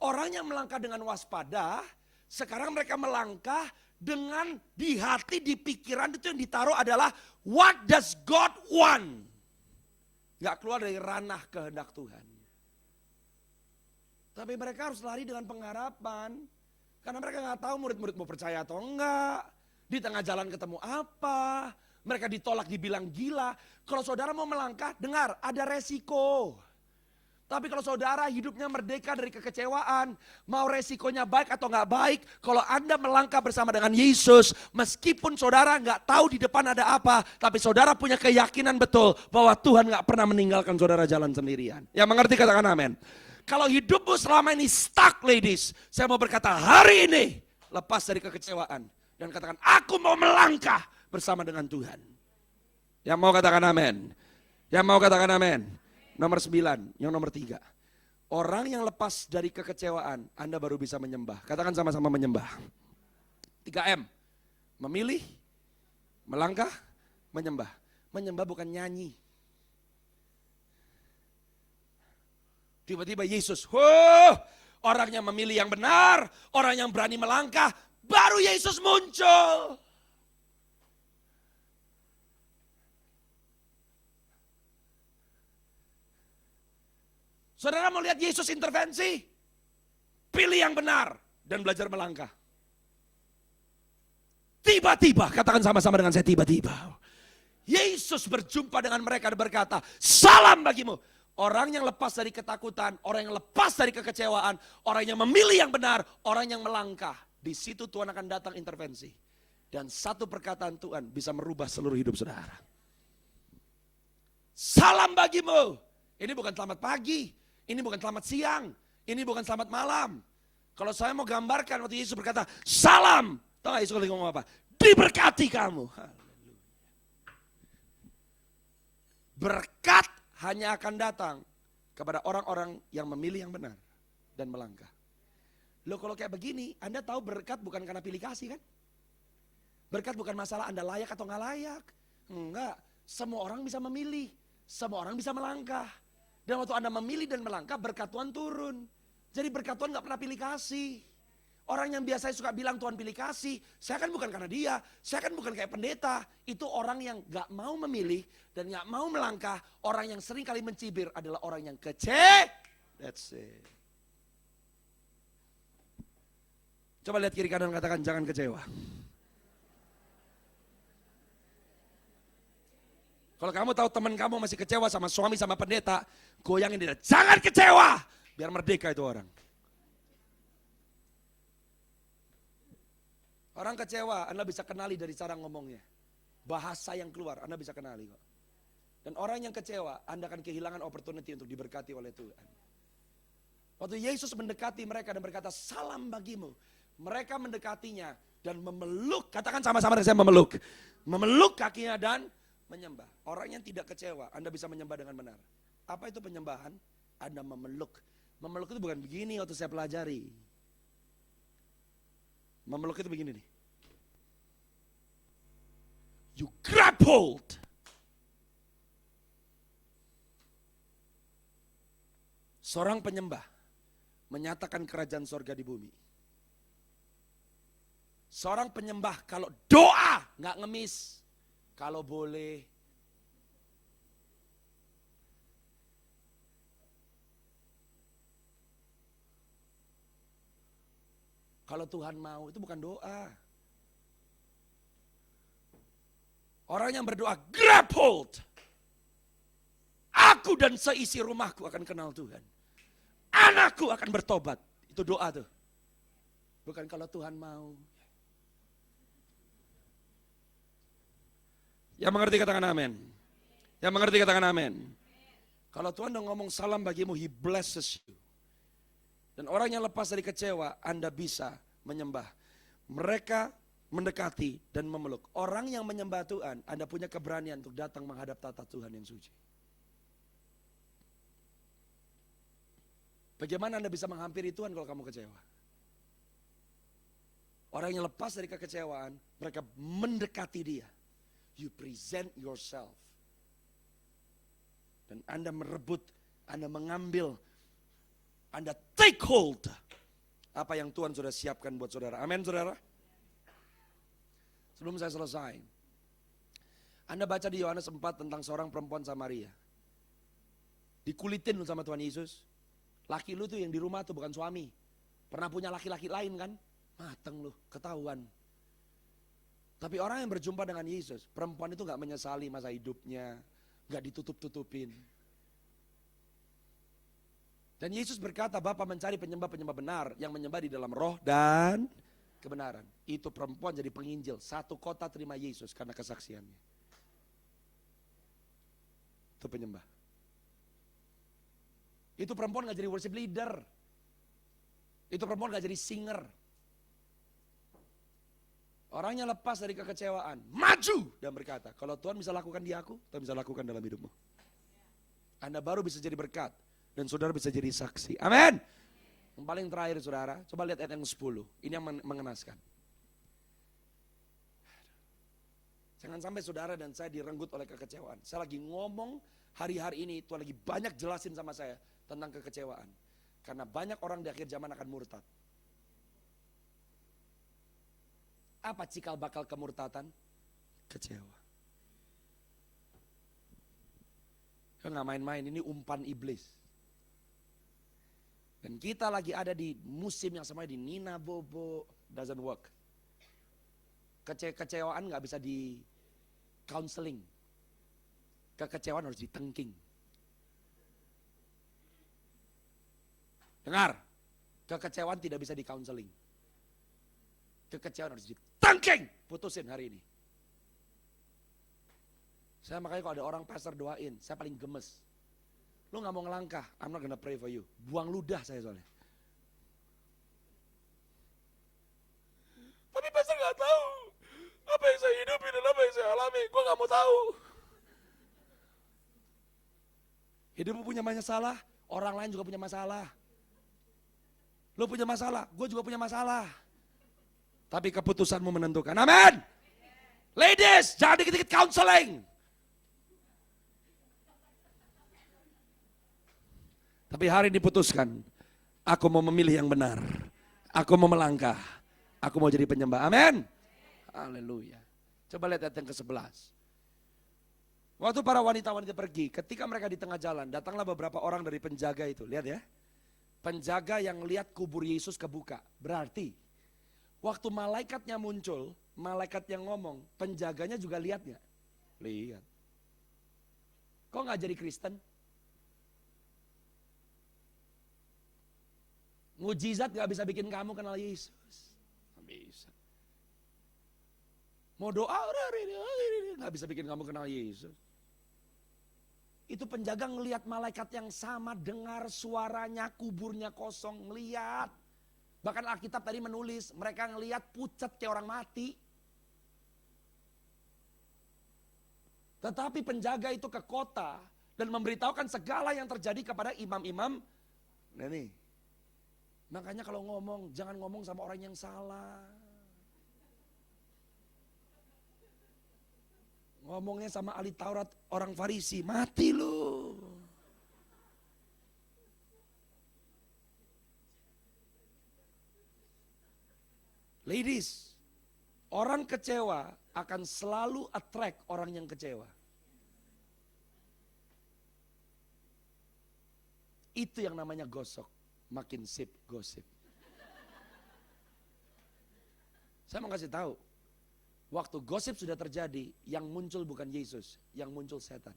Orang yang melangkah dengan waspada, sekarang mereka melangkah dengan di hati, di pikiran itu yang ditaruh adalah what does God want? Gak keluar dari ranah kehendak Tuhan. Tapi mereka harus lari dengan pengharapan. Karena mereka gak tahu murid-murid mau percaya atau enggak. Di tengah jalan ketemu apa. Mereka ditolak dibilang gila. Kalau saudara mau melangkah, dengar ada resiko. Tapi kalau saudara hidupnya merdeka dari kekecewaan, mau resikonya baik atau nggak baik, kalau Anda melangkah bersama dengan Yesus, meskipun saudara nggak tahu di depan ada apa, tapi saudara punya keyakinan betul bahwa Tuhan nggak pernah meninggalkan saudara jalan sendirian. Yang mengerti katakan amin. Kalau hidupmu selama ini stuck ladies, saya mau berkata hari ini lepas dari kekecewaan dan katakan aku mau melangkah bersama dengan Tuhan. Yang mau katakan amin. Yang mau katakan amin. Nomor 9, yang nomor 3. Orang yang lepas dari kekecewaan, Anda baru bisa menyembah. Katakan sama-sama menyembah. 3M. Memilih, melangkah, menyembah. Menyembah bukan nyanyi. Tiba-tiba Yesus, orang yang memilih yang benar, orang yang berani melangkah, baru Yesus muncul. Saudara mau lihat Yesus intervensi? Pilih yang benar dan belajar melangkah. Tiba-tiba, katakan sama-sama dengan saya tiba-tiba. Yesus berjumpa dengan mereka dan berkata, salam bagimu. Orang yang lepas dari ketakutan, orang yang lepas dari kekecewaan, orang yang memilih yang benar, orang yang melangkah. Di situ Tuhan akan datang intervensi. Dan satu perkataan Tuhan bisa merubah seluruh hidup saudara. Salam bagimu. Ini bukan selamat pagi. Ini bukan selamat siang, ini bukan selamat malam. Kalau saya mau gambarkan waktu Yesus berkata, salam. Tahu gak Yesus ngomong apa? Diberkati kamu. Berkat hanya akan datang kepada orang-orang yang memilih yang benar dan melangkah. Loh kalau kayak begini, Anda tahu berkat bukan karena pilih kasih kan? Berkat bukan masalah Anda layak atau gak layak. Enggak, semua orang bisa memilih, semua orang bisa melangkah. Dan waktu Anda memilih dan melangkah, berkat Tuhan turun. Jadi berkat Tuhan gak pernah pilih kasih. Orang yang biasanya suka bilang Tuhan pilih kasih, saya kan bukan karena dia, saya kan bukan kayak pendeta. Itu orang yang gak mau memilih dan gak mau melangkah. Orang yang sering kali mencibir adalah orang yang kecewa. That's it. Coba lihat kiri kanan, katakan jangan kecewa. Kalau kamu tahu teman kamu masih kecewa sama suami sama pendeta, goyangin dia, jangan kecewa, biar merdeka itu orang. Orang kecewa, Anda bisa kenali dari cara ngomongnya. Bahasa yang keluar, Anda bisa kenali kok. Dan orang yang kecewa, Anda akan kehilangan opportunity untuk diberkati oleh Tuhan. Waktu Yesus mendekati mereka dan berkata, salam bagimu. Mereka mendekatinya dan memeluk, katakan sama-sama dengan saya memeluk. Memeluk kakinya dan menyembah. Orang yang tidak kecewa, Anda bisa menyembah dengan benar. Apa itu penyembahan? Anda memeluk. Memeluk itu bukan begini waktu saya pelajari. Memeluk itu begini nih. You grab hold. Seorang penyembah menyatakan kerajaan sorga di bumi. Seorang penyembah kalau doa nggak ngemis, kalau boleh. Kalau Tuhan mau, itu bukan doa. Orang yang berdoa, grab hold. Aku dan seisi rumahku akan kenal Tuhan. Anakku akan bertobat. Itu doa tuh. Bukan kalau Tuhan mau. Yang mengerti katakan amin. Yang mengerti katakan amin. Kalau Tuhan udah ngomong salam bagimu, He blesses you. Dan orang yang lepas dari kecewa, Anda bisa menyembah. Mereka mendekati dan memeluk. Orang yang menyembah Tuhan, Anda punya keberanian untuk datang menghadap tata Tuhan yang suci. Bagaimana Anda bisa menghampiri Tuhan kalau kamu kecewa? Orang yang lepas dari kekecewaan, mereka mendekati Dia. You present yourself. Dan Anda merebut, Anda mengambil, Anda take hold apa yang Tuhan sudah siapkan buat saudara. Amin saudara. Sebelum saya selesai, Anda baca di Yohanes 4 tentang seorang perempuan Samaria. Dikulitin lu sama Tuhan Yesus. Laki lu tuh yang di rumah tuh bukan suami. Pernah punya laki-laki lain kan? Mateng lu, ketahuan. Tapi orang yang berjumpa dengan Yesus, perempuan itu gak menyesali masa hidupnya, gak ditutup-tutupin. Dan Yesus berkata, Bapa mencari penyembah-penyembah benar yang menyembah di dalam roh dan kebenaran. Itu perempuan jadi penginjil, satu kota terima Yesus karena kesaksiannya. Itu penyembah. Itu perempuan gak jadi worship leader. Itu perempuan gak jadi singer. Orangnya lepas dari kekecewaan, maju dan berkata, kalau Tuhan bisa lakukan di aku, Tuhan bisa lakukan dalam hidupmu. Anda baru bisa jadi berkat dan saudara bisa jadi saksi. Amin. Yang paling terakhir saudara, coba lihat ayat yang 10. Ini yang mengenaskan. Jangan sampai saudara dan saya direnggut oleh kekecewaan. Saya lagi ngomong hari-hari ini, Tuhan lagi banyak jelasin sama saya tentang kekecewaan. Karena banyak orang di akhir zaman akan murtad. Apa cikal bakal kemurtatan? Kecewa. Kan gak main-main, ini umpan iblis. Dan kita lagi ada di musim yang sama di Nina Bobo, doesn't work. Kecewaan gak bisa di counseling. Kekecewaan harus ditengking. Dengar, kekecewaan tidak bisa di counseling. Kekecewaan harus ditengking, putusin hari ini. Saya makanya kalau ada orang pastor doain, saya paling gemes. Lu gak mau ngelangkah, I'm not gonna pray for you. Buang ludah saya soalnya. Tapi pastor gak tahu apa yang saya hidupi dan apa yang saya alami. Gue gak mau tahu. Hidupmu punya masalah, orang lain juga punya masalah. Lu punya masalah, gue juga punya masalah. Tapi keputusanmu menentukan. Amin. Ladies, jangan dikit-dikit counseling. Tapi hari ini putuskan, aku mau memilih yang benar. Aku mau melangkah. Aku mau jadi penyembah. Amin. Haleluya. Coba lihat ayat yang ke-11. Waktu para wanita-wanita pergi, ketika mereka di tengah jalan, datanglah beberapa orang dari penjaga itu. Lihat ya. Penjaga yang lihat kubur Yesus kebuka. Berarti waktu malaikatnya muncul, malaikat yang ngomong, penjaganya juga lihat gak? Lihat. Kok gak jadi Kristen? Mujizat gak bisa bikin kamu kenal Yesus. Gak bisa. Mau doa, gak bisa bikin kamu kenal Yesus. Itu penjaga ngelihat malaikat yang sama, dengar suaranya, kuburnya kosong, ngelihat. Bahkan Alkitab tadi menulis, mereka ngelihat pucat kayak orang mati. Tetapi penjaga itu ke kota dan memberitahukan segala yang terjadi kepada imam-imam. Nah nih, makanya kalau ngomong, jangan ngomong sama orang yang salah. Ngomongnya sama ahli Taurat, orang Farisi, mati lu. Ladies, orang kecewa akan selalu attract orang yang kecewa. Itu yang namanya gosok, makin sip gosip. Saya mau kasih tahu. Waktu gosip sudah terjadi, yang muncul bukan Yesus, yang muncul setan.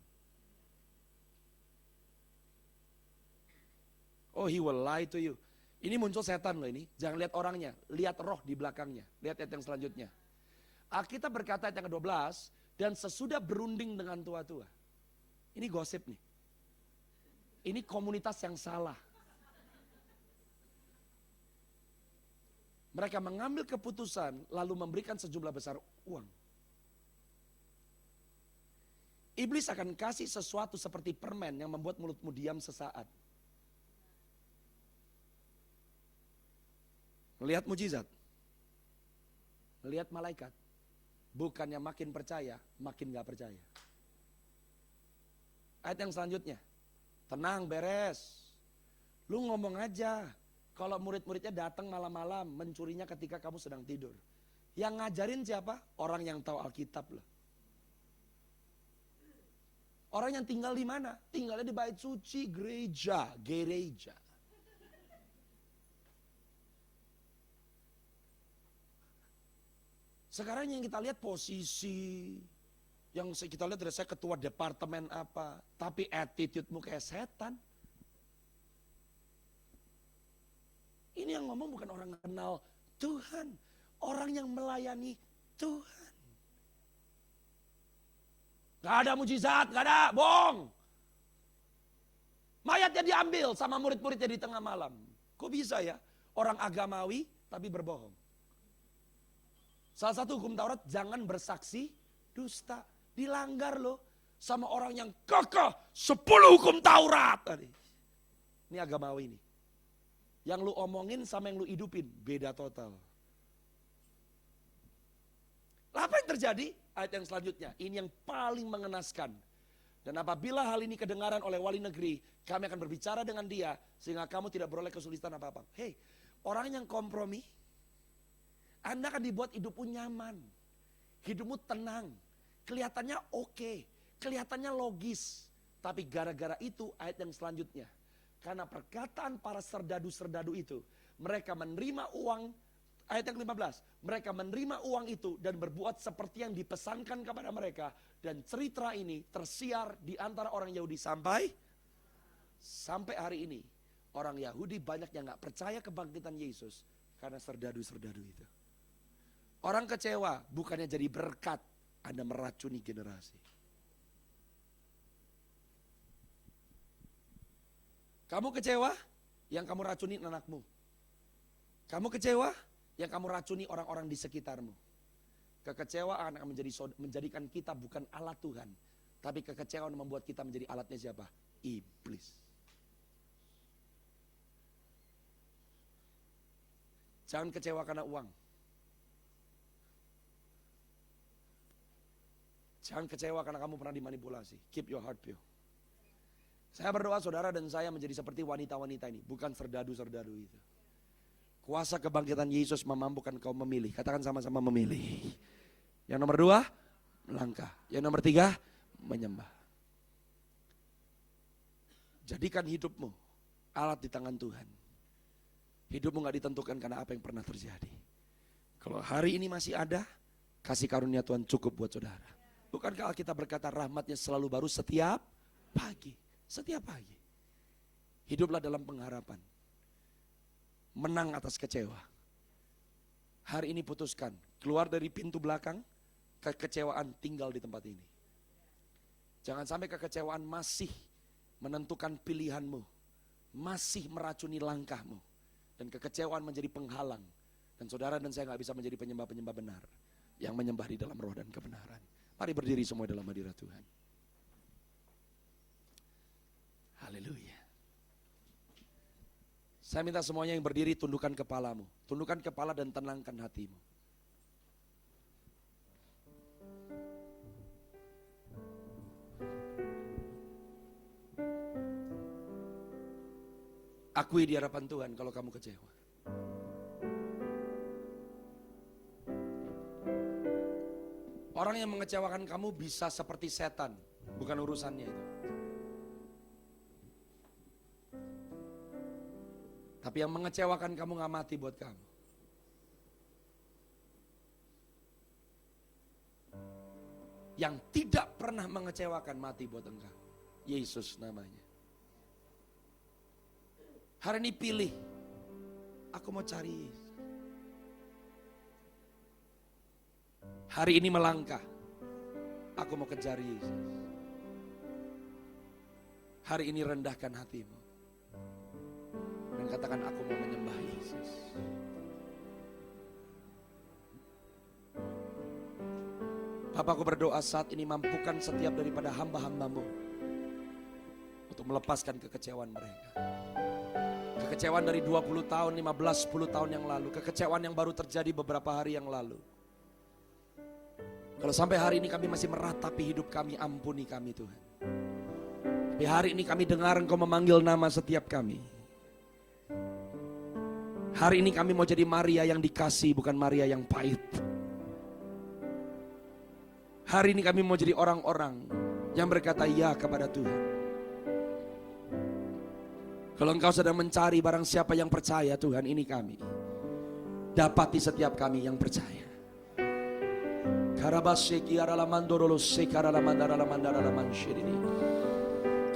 Oh, he will lie to you. Ini muncul setan loh ini. Jangan lihat orangnya, lihat roh di belakangnya. Lihat ayat yang selanjutnya. Alkitab berkata ayat yang ke-12, dan sesudah berunding dengan tua-tua. Ini gosip nih. Ini komunitas yang salah. Mereka mengambil keputusan lalu memberikan sejumlah besar uang. Iblis akan kasih sesuatu seperti permen yang membuat mulutmu diam sesaat. Melihat mujizat. Melihat malaikat. Bukannya makin percaya, makin gak percaya. Ayat yang selanjutnya. Tenang, beres. Lu ngomong aja. Kalau murid-muridnya datang malam-malam, mencurinya ketika kamu sedang tidur. Yang ngajarin siapa? Orang yang tahu Alkitab loh. Orang yang tinggal di mana? Tinggalnya di bait suci, gereja. Sekarang yang kita lihat posisi, yang kita lihat dari saya ketua departemen apa, tapi attitude-mu kayak setan. Ini yang ngomong bukan orang yang kenal Tuhan. Orang yang melayani Tuhan. Gak ada mujizat, gak ada, bohong. Mayatnya diambil sama murid-muridnya di tengah malam. Kok bisa ya? Orang agamawi tapi berbohong. Salah satu hukum Taurat, jangan bersaksi dusta. Dilanggar loh sama orang yang kekeh 10 hukum Taurat. Ini agamawi nih. Yang lu omongin sama yang lu hidupin, beda total. Apa yang terjadi? Ayat yang selanjutnya, ini yang paling mengenaskan. Dan apabila hal ini kedengaran oleh wali negeri, kami akan berbicara dengan dia, sehingga kamu tidak beroleh kesulitan apa-apa. Hei, orang yang kompromi, Anda akan dibuat hidupmu nyaman. Hidupmu tenang. Kelihatannya oke, kelihatannya logis. Tapi gara-gara itu ayat yang selanjutnya. Karena perkataan para serdadu-serdadu itu, mereka menerima uang, ayat yang 15, mereka menerima uang itu dan berbuat seperti yang dipesankan kepada mereka. Dan cerita ini tersiar di antara orang Yahudi sampai hari ini. Orang Yahudi banyak yang gak percaya kebangkitan Yesus karena serdadu-serdadu itu. Orang kecewa bukannya jadi berkat, Anda meracuni generasi. Kamu kecewa, yang kamu racuni anakmu. Kamu kecewa, yang kamu racuni orang-orang di sekitarmu. Kekecewaan akan menjadikan kita bukan alat Tuhan. Tapi kekecewaan membuat kita menjadi alatnya siapa? Iblis. Jangan kecewa karena uang. Jangan kecewa karena kamu pernah dimanipulasi. Keep your heart pure. Saya berdoa saudara dan saya menjadi seperti wanita-wanita ini. Bukan serdadu-serdadu itu. Kuasa kebangkitan Yesus memampukan kau memilih. Katakan sama-sama memilih. Yang nomor 2, melangkah. Yang nomor 3, menyembah. Jadikan hidupmu alat di tangan Tuhan. Hidupmu gak ditentukan karena apa yang pernah terjadi. Kalau hari ini masih ada, kasih karunia Tuhan cukup buat saudara. Bukankah Alkitab berkata rahmatnya selalu baru setiap pagi. Setiap pagi. Hiduplah dalam pengharapan. Menang atas kecewa. Hari ini putuskan, keluar dari pintu belakang, kekecewaan tinggal di tempat ini. Jangan sampai kekecewaan masih menentukan pilihanmu, masih meracuni langkahmu, dan kekecewaan menjadi penghalang. Dan saudara dan saya gak bisa menjadi penyembah-penyembah benar, yang menyembah di dalam roh dan kebenaran. Mari berdiri semua dalam hadirat Tuhan. Haleluya. Saya minta semuanya yang berdiri tundukkan kepalamu. Tundukkan kepala dan tenangkan hatimu. Akui di hadapan Tuhan kalau kamu kecewa. Orang yang mengecewakan kamu bisa seperti setan, bukan urusannya itu. Tapi yang mengecewakan kamu gak mati buat kamu. Yang tidak pernah mengecewakan mati buat engkau. Yesus namanya. Hari ini pilih. Aku mau cari. Hari ini melangkah. Aku mau kejar Yesus. Hari ini rendahkan hatimu. Dan katakan aku mau menyembah Yesus. Bapa, aku berdoa saat ini mampukan setiap daripada hamba-hambamu untuk melepaskan kekecewaan mereka. Kekecewaan dari 20 tahun, 15, 10 tahun yang lalu. Kekecewaan yang baru terjadi beberapa hari yang lalu. Kalau sampai hari ini kami masih meratapi hidup kami, ampuni kami Tuhan. Tapi hari ini kami dengar Engkau memanggil nama setiap kami. Hari ini kami mau jadi Maria yang dikasih, bukan Maria yang pahit. Hari ini kami mau jadi orang-orang yang berkata ya kepada Tuhan. Kalau Engkau sedang mencari barang siapa yang percaya, Tuhan, ini kami. Dapati setiap kami yang percaya.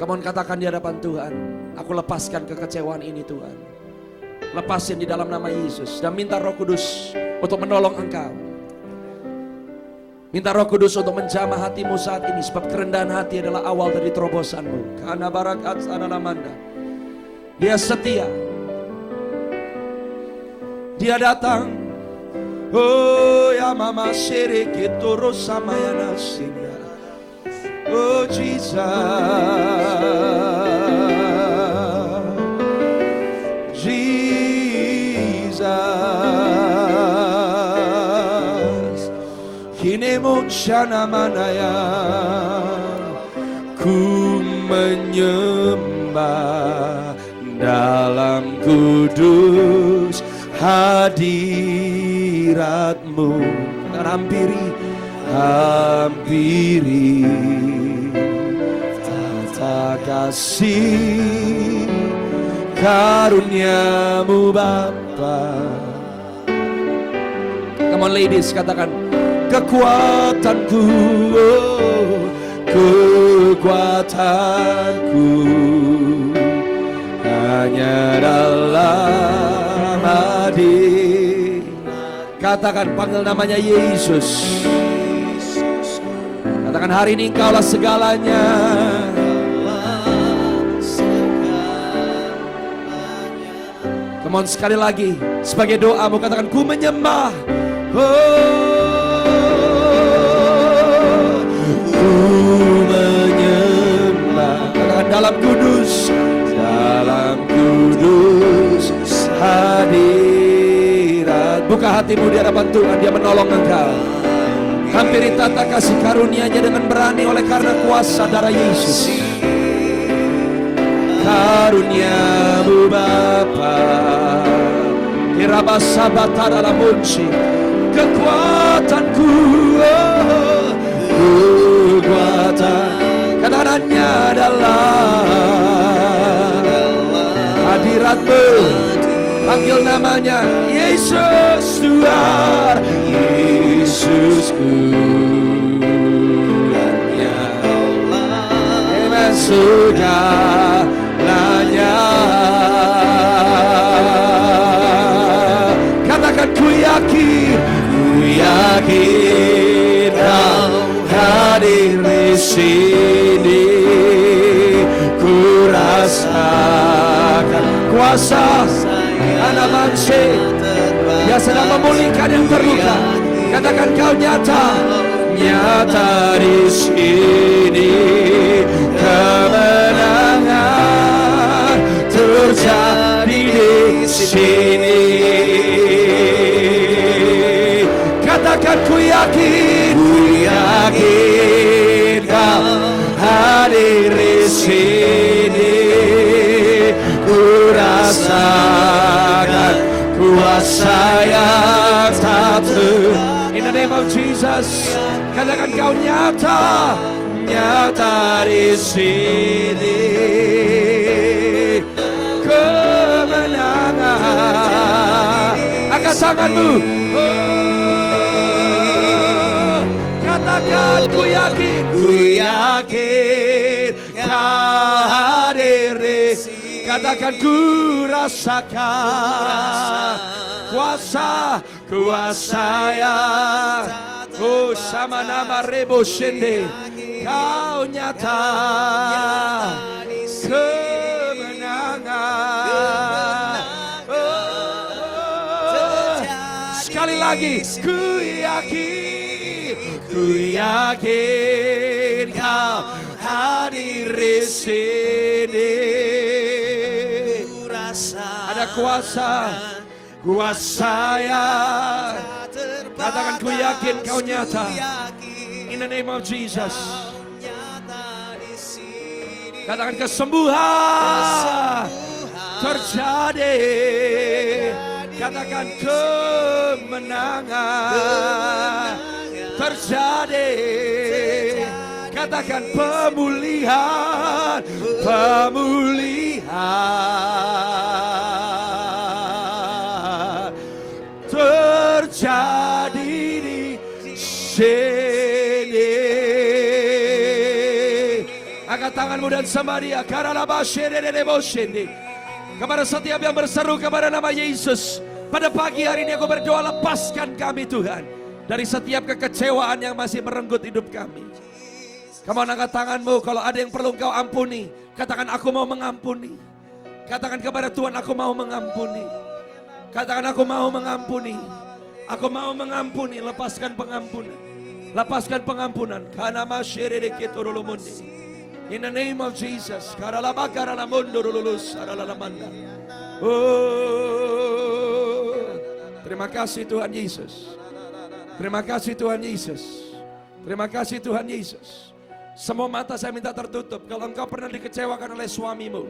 Come on, katakan di hadapan Tuhan, aku lepaskan kekecewaan ini Tuhan. Lepasin di dalam nama Yesus. Dan minta Roh Kudus untuk menolong engkau. Minta Roh Kudus untuk menjamah hatimu saat ini. Sebab kerendahan hati adalah awal dari terobosanmu. Karena barakat adalamanda. Dia setia. Dia datang. Oh ya mama syiriki turus sama ya nasinda. Oh Jesus. Kinemochana manaya, ku menyembah dalam kudus hadiratmu. Hampiri tata kasih karuniamu Bapa. Come on ladies, katakan kekuatanku, oh, kekuatanku hanya dalam hadir. Katakan, panggil namanya Yesus. Katakan, hari ini Engkaulah segalanya. Come on, sekali lagi sebagai doamu, katakan, ku menyembah. Dalam kudus hadirat. Buka hatimu di hadapan Tuhan, Dia menolong engkau. Hampiri tata kasih karunia-Nya dengan berani oleh karena kuasa darah Yesus. Karuniamu Bapa, Kirabasabatara lamunci. Kekuatanku, kekuatan kedatangannya adalah hadiratmu. Panggil namanya Yesus Tuhan, Yesusku hanya segalanya. Katakan ku yakin kau hadir di sini. Ku rasakan kuasa Anamanse yang sedang memulihkan yang terluka. Katakan kau nyata di sini. Kemenangan terjadi di sini. Katakan ku yakin kau hadir di sini. Ku rasakan kuasa yang tak in the name of Jesus. Katakan kau nyata di sini. Kemenangan angkat tanganmu. Katakan ku yakin kau hadir di sini. Katakan ku rasakan kuasa yang sama nama Rebo Shende. Kau nyata kemenangan. Sekali lagi ku yakin kau hadir di sini. Ada kuasa yang katakan ku yakin kau nyata. In the name of Jesus. Katakan kesembuhan terjadi. Katakan kemenangan terjadi. Katakan pemulihan terjadi di sini. Angkat tanganmu dan sembah Dia. Kepada setiap yang berseru kepada nama Yesus, pada pagi hari ini aku berdoa, lepaskan kami Tuhan dari setiap kekecewaan yang masih merenggut hidup kami. Kamu angkat tanganmu, kalau ada yang perlu Engkau ampuni, katakan aku mau mengampuni. Katakan kepada Tuhan, aku mau mengampuni. Katakan aku mau mengampuni. Aku mau mengampuni, lepaskan pengampunan. Lepaskan pengampunan. Karena masyarakat kita rulumundi. In the name of Jesus. Oh, terima kasih Tuhan Yesus. Terima kasih Tuhan Yesus. Terima kasih Tuhan Yesus. Semua mata saya minta tertutup. Kalau engkau pernah dikecewakan oleh suamimu,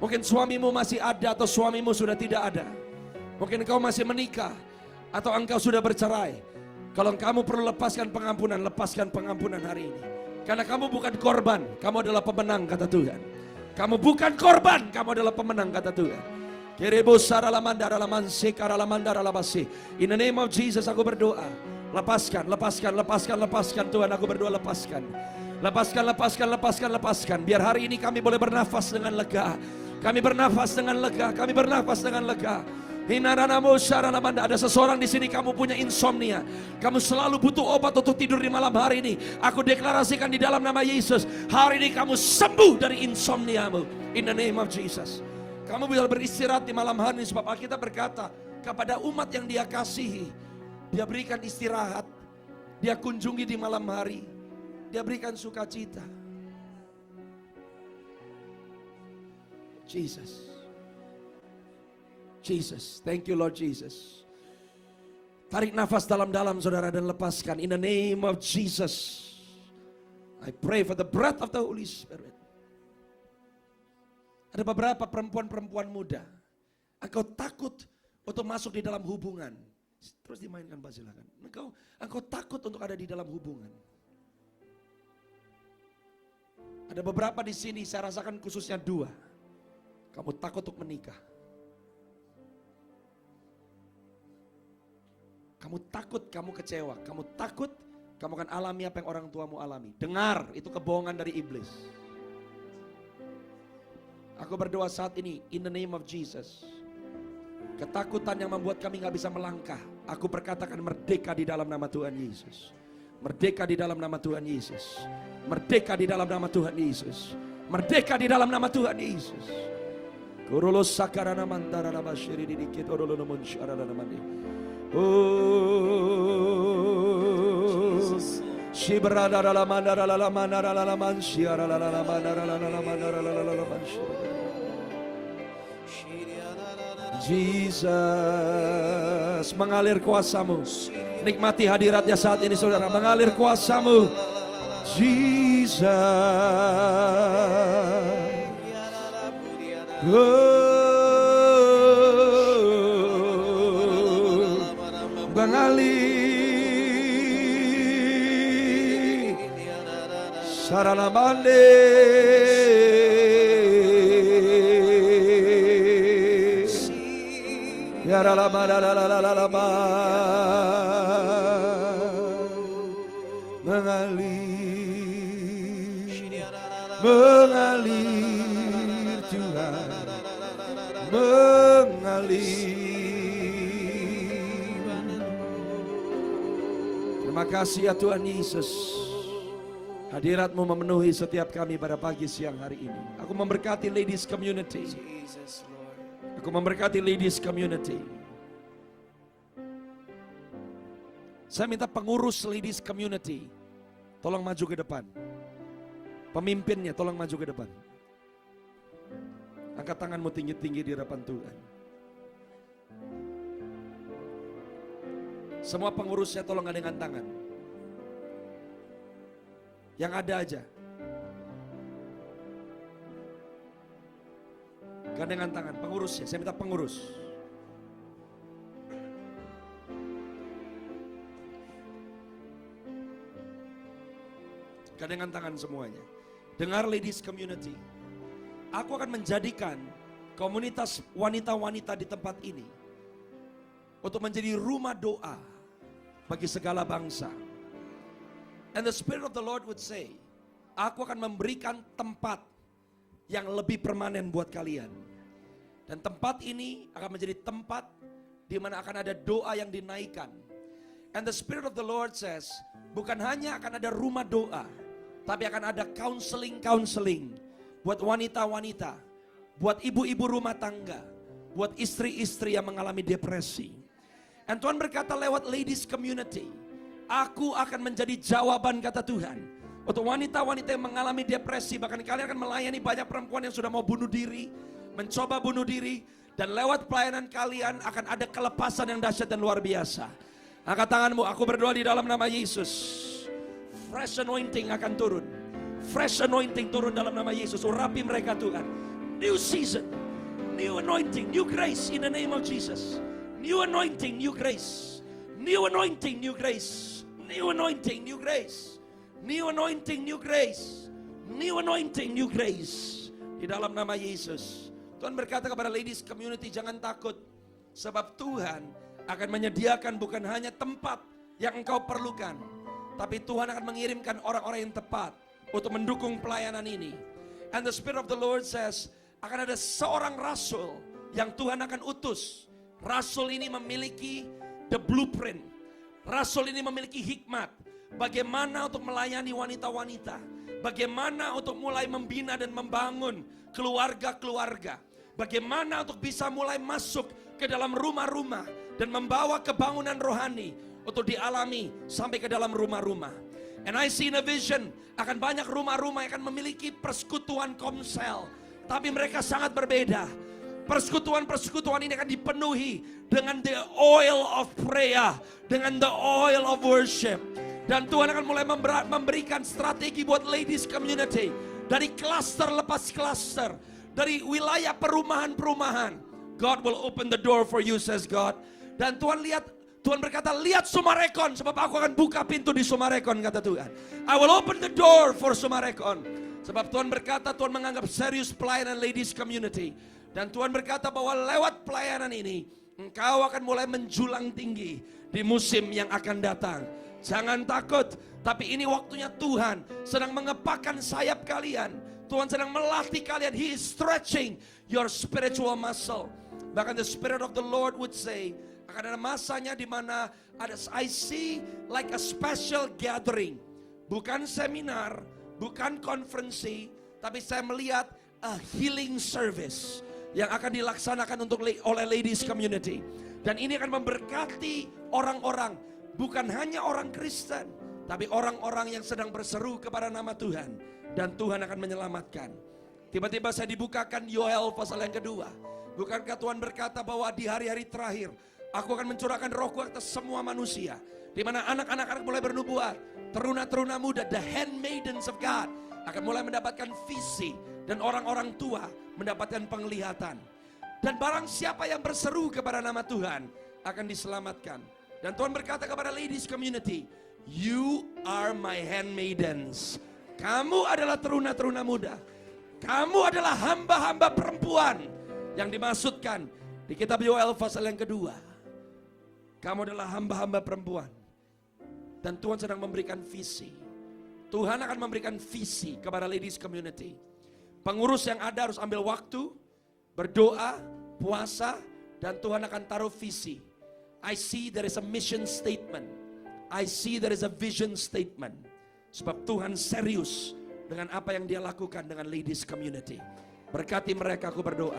mungkin suamimu masih ada atau suamimu sudah tidak ada. Mungkin engkau masih menikah atau engkau sudah bercerai. Kalau kamu perlu lepaskan pengampunan hari ini. Karena kamu bukan korban, kamu adalah pemenang kata Tuhan. Kamu bukan korban, kamu adalah pemenang kata Tuhan. In the name of Jesus aku berdoa. Lepaskan Tuhan, aku berdoa lepaskan. Lepaskan. Biar hari ini kami boleh bernafas dengan lega. Kami bernafas dengan lega. Ada seseorang di sini kamu punya insomnia. Kamu selalu butuh obat untuk tidur di malam hari ini. Aku deklarasikan di dalam nama Yesus, hari ini kamu sembuh dari insomniamu. In the name of Jesus. Kamu bisa beristirahat di malam hari ini sebab Alkitab berkata kepada umat yang Dia kasihi, Dia berikan istirahat. Dia kunjungi di malam hari. Dia berikan sukacita. Jesus, thank you Lord Jesus. Tarik nafas dalam-dalam saudara dan lepaskan. In the name of Jesus, I pray for the breath of the Holy Spirit. Ada beberapa perempuan-perempuan muda, engkau takut untuk masuk di dalam hubungan. Terus dimainkan Pak, silakan. Engkau takut untuk ada di dalam hubungan. Ada beberapa di sini saya rasakan khususnya 2. Kamu takut untuk menikah. Kamu takut, kamu kecewa. Kamu takut, kamu akan alami apa yang orang tuamu alami. Dengar, itu kebohongan dari iblis. Aku berdoa saat ini, in the name of Jesus. Ketakutan yang membuat kami gak bisa melangkah, aku berkatakan merdeka di dalam nama Tuhan Yesus. Merdeka di dalam nama Tuhan Yesus. Merdeka di dalam nama Tuhan Yesus. Merdeka di dalam nama Tuhan Yesus. Kurulos sakarana mantara nabashiri dikit orolo monshara namani. Oh, shibrada la mandara la mandara la manshara la mandara la mandara la manshara. Jesus, mengalir kuasamu. Nikmati hadiratnya saat ini saudara. Mengalir kuasamu. Jesus. Mengalir. Saralamande. Ya la la la la la la la mengalir Tuhan, mengalir. Terima kasih ya Tuhan Yesus. Hadirat-Mu memenuhi setiap kami pada pagi siang hari ini. Aku memberkati ladies community. Aku memberkati ladies community. Saya minta pengurus ladies community, tolong maju ke depan. Pemimpinnya tolong maju ke depan. Angkat tanganmu tinggi-tinggi di hadapan Tuhan. Semua pengurusnya tolong gandengan tangan. Yang ada aja. Gandengan tangan, pengurusnya, saya minta pengurus. Gandengan tangan semuanya. Dengar ladies community. Aku akan menjadikan komunitas wanita-wanita di tempat ini untuk menjadi rumah doa bagi segala bangsa. And the Spirit of the Lord would say, aku akan memberikan tempat yang lebih permanen buat kalian. Dan tempat ini akan menjadi tempat di mana akan ada doa yang dinaikkan. And the Spirit of the Lord says, bukan hanya akan ada rumah doa, tapi akan ada counseling buat wanita-wanita, buat ibu-ibu rumah tangga, buat istri-istri yang mengalami depresi. Dan Tuhan berkata lewat ladies community, aku akan menjadi jawaban, kata Tuhan, untuk wanita-wanita yang mengalami depresi. Bahkan kalian akan melayani banyak perempuan yang sudah mau bunuh diri, mencoba bunuh diri. Dan lewat pelayanan kalian akan ada kelepasan yang dahsyat dan luar biasa. Angkat tanganmu, aku berdoa di dalam nama Yesus. Fresh anointing akan turun. Fresh anointing turun dalam nama Yesus. Urapi mereka Tuhan. New season, new anointing, new grace in the name of Jesus. New anointing, new grace. New anointing, new grace. New anointing, new grace. New anointing, new grace. New anointing, new grace. Di dalam nama Yesus. Tuhan berkata kepada ladies community, jangan takut. Sebab Tuhan akan menyediakan bukan hanya tempat yang engkau perlukan, tapi Tuhan akan mengirimkan orang-orang yang tepat untuk mendukung pelayanan ini. And the Spirit of the Lord says, akan ada seorang rasul yang Tuhan akan utus. Rasul ini memiliki the blueprint. Rasul ini memiliki hikmat. Bagaimana untuk melayani wanita-wanita. Bagaimana untuk mulai membina dan membangun keluarga-keluarga. Bagaimana untuk bisa mulai masuk ke dalam rumah-rumah dan membawa kebangunan rohani untuk dialami sampai ke dalam rumah-rumah. And I see in a vision, akan banyak rumah-rumah yang akan memiliki persekutuan komsel, tapi mereka sangat berbeda. Persekutuan-persekutuan ini akan dipenuhi dengan the oil of prayer, dengan the oil of worship. Dan Tuhan akan mulai memberikan strategi buat ladies community, dari klaster lepas klaster, dari wilayah perumahan-perumahan, God will open the door for you, says God. Dan Tuhan berkata, lihat Sumarekon, sebab aku akan buka pintu di Sumarekon, kata Tuhan. I will open the door for Sumarekon. Sebab Tuhan berkata, Tuhan menganggap serius pelayanan ladies community. Dan Tuhan berkata bahwa lewat pelayanan ini, engkau akan mulai menjulang tinggi di musim yang akan datang. Jangan takut, tapi ini waktunya Tuhan sedang mengepakkan sayap kalian. Tuhan sedang melatih kalian. He is stretching your spiritual muscle. Bahkan the Spirit of the Lord would say, akan ada masanya di mana ada, I see like a special gathering. Bukan seminar, bukan konferensi, tapi saya melihat a healing service yang akan dilaksanakan oleh ladies community. Dan ini akan memberkati orang-orang, bukan hanya orang Kristen, tapi orang-orang yang sedang berseru kepada nama Tuhan. Dan Tuhan akan menyelamatkan. Tiba-tiba saya dibukakan Yoel pasal yang kedua. Bukankah Tuhan berkata bahwa di hari-hari terakhir aku akan mencurahkan rohku atas semua manusia, di mana anak-anak akan mulai bernubuat, teruna-teruna muda, the handmaidens of God akan mulai mendapatkan visi, dan orang-orang tua mendapatkan penglihatan. Dan barang siapa yang berseru kepada nama Tuhan akan diselamatkan. Dan Tuhan berkata kepada ladies community, you are my handmaidens. Kamu adalah teruna-teruna muda. Kamu adalah hamba-hamba perempuan yang dimaksudkan di kitab Yoel pasal yang kedua. Kamu adalah hamba-hamba perempuan. Dan Tuhan sedang memberikan visi. Tuhan akan memberikan visi kepada ladies community. Pengurus yang ada harus ambil waktu, berdoa, puasa, dan Tuhan akan taruh visi. I see there is a mission statement. I see there is a vision statement. Sebab Tuhan serius dengan apa yang dia lakukan dengan ladies community. Berkati mereka, aku berdoa.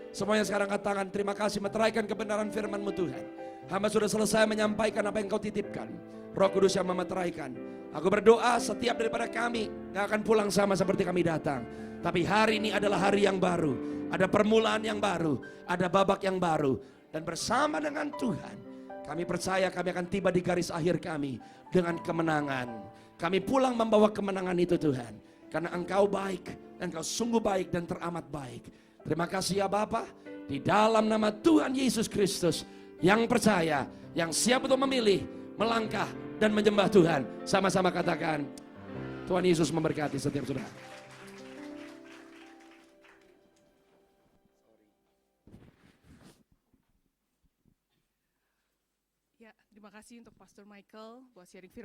Semuanya sekarang katakan, terima kasih meteraikan kebenaran firman-Mu Tuhan. Hamba sudah selesai menyampaikan apa yang Kau titipkan. Roh Kudus yang memeteraikan. Aku berdoa setiap daripada kami gak akan pulang sama seperti kami datang. Tapi hari ini adalah hari yang baru. Ada permulaan yang baru. Ada babak yang baru. Dan bersama dengan Tuhan, kami percaya kami akan tiba di garis akhir kami dengan kemenangan. Kami pulang membawa kemenangan itu Tuhan. Karena Engkau baik, Engkau sungguh baik dan teramat baik. Terima kasih ya Bapa. Di dalam nama Tuhan Yesus Kristus, yang percaya, yang siap untuk memilih, melangkah dan menyembah Tuhan. Sama-sama katakan, Tuhan Yesus memberkati setiap saudara. Ya, terima kasih untuk Pastor Michael buat sharing firman.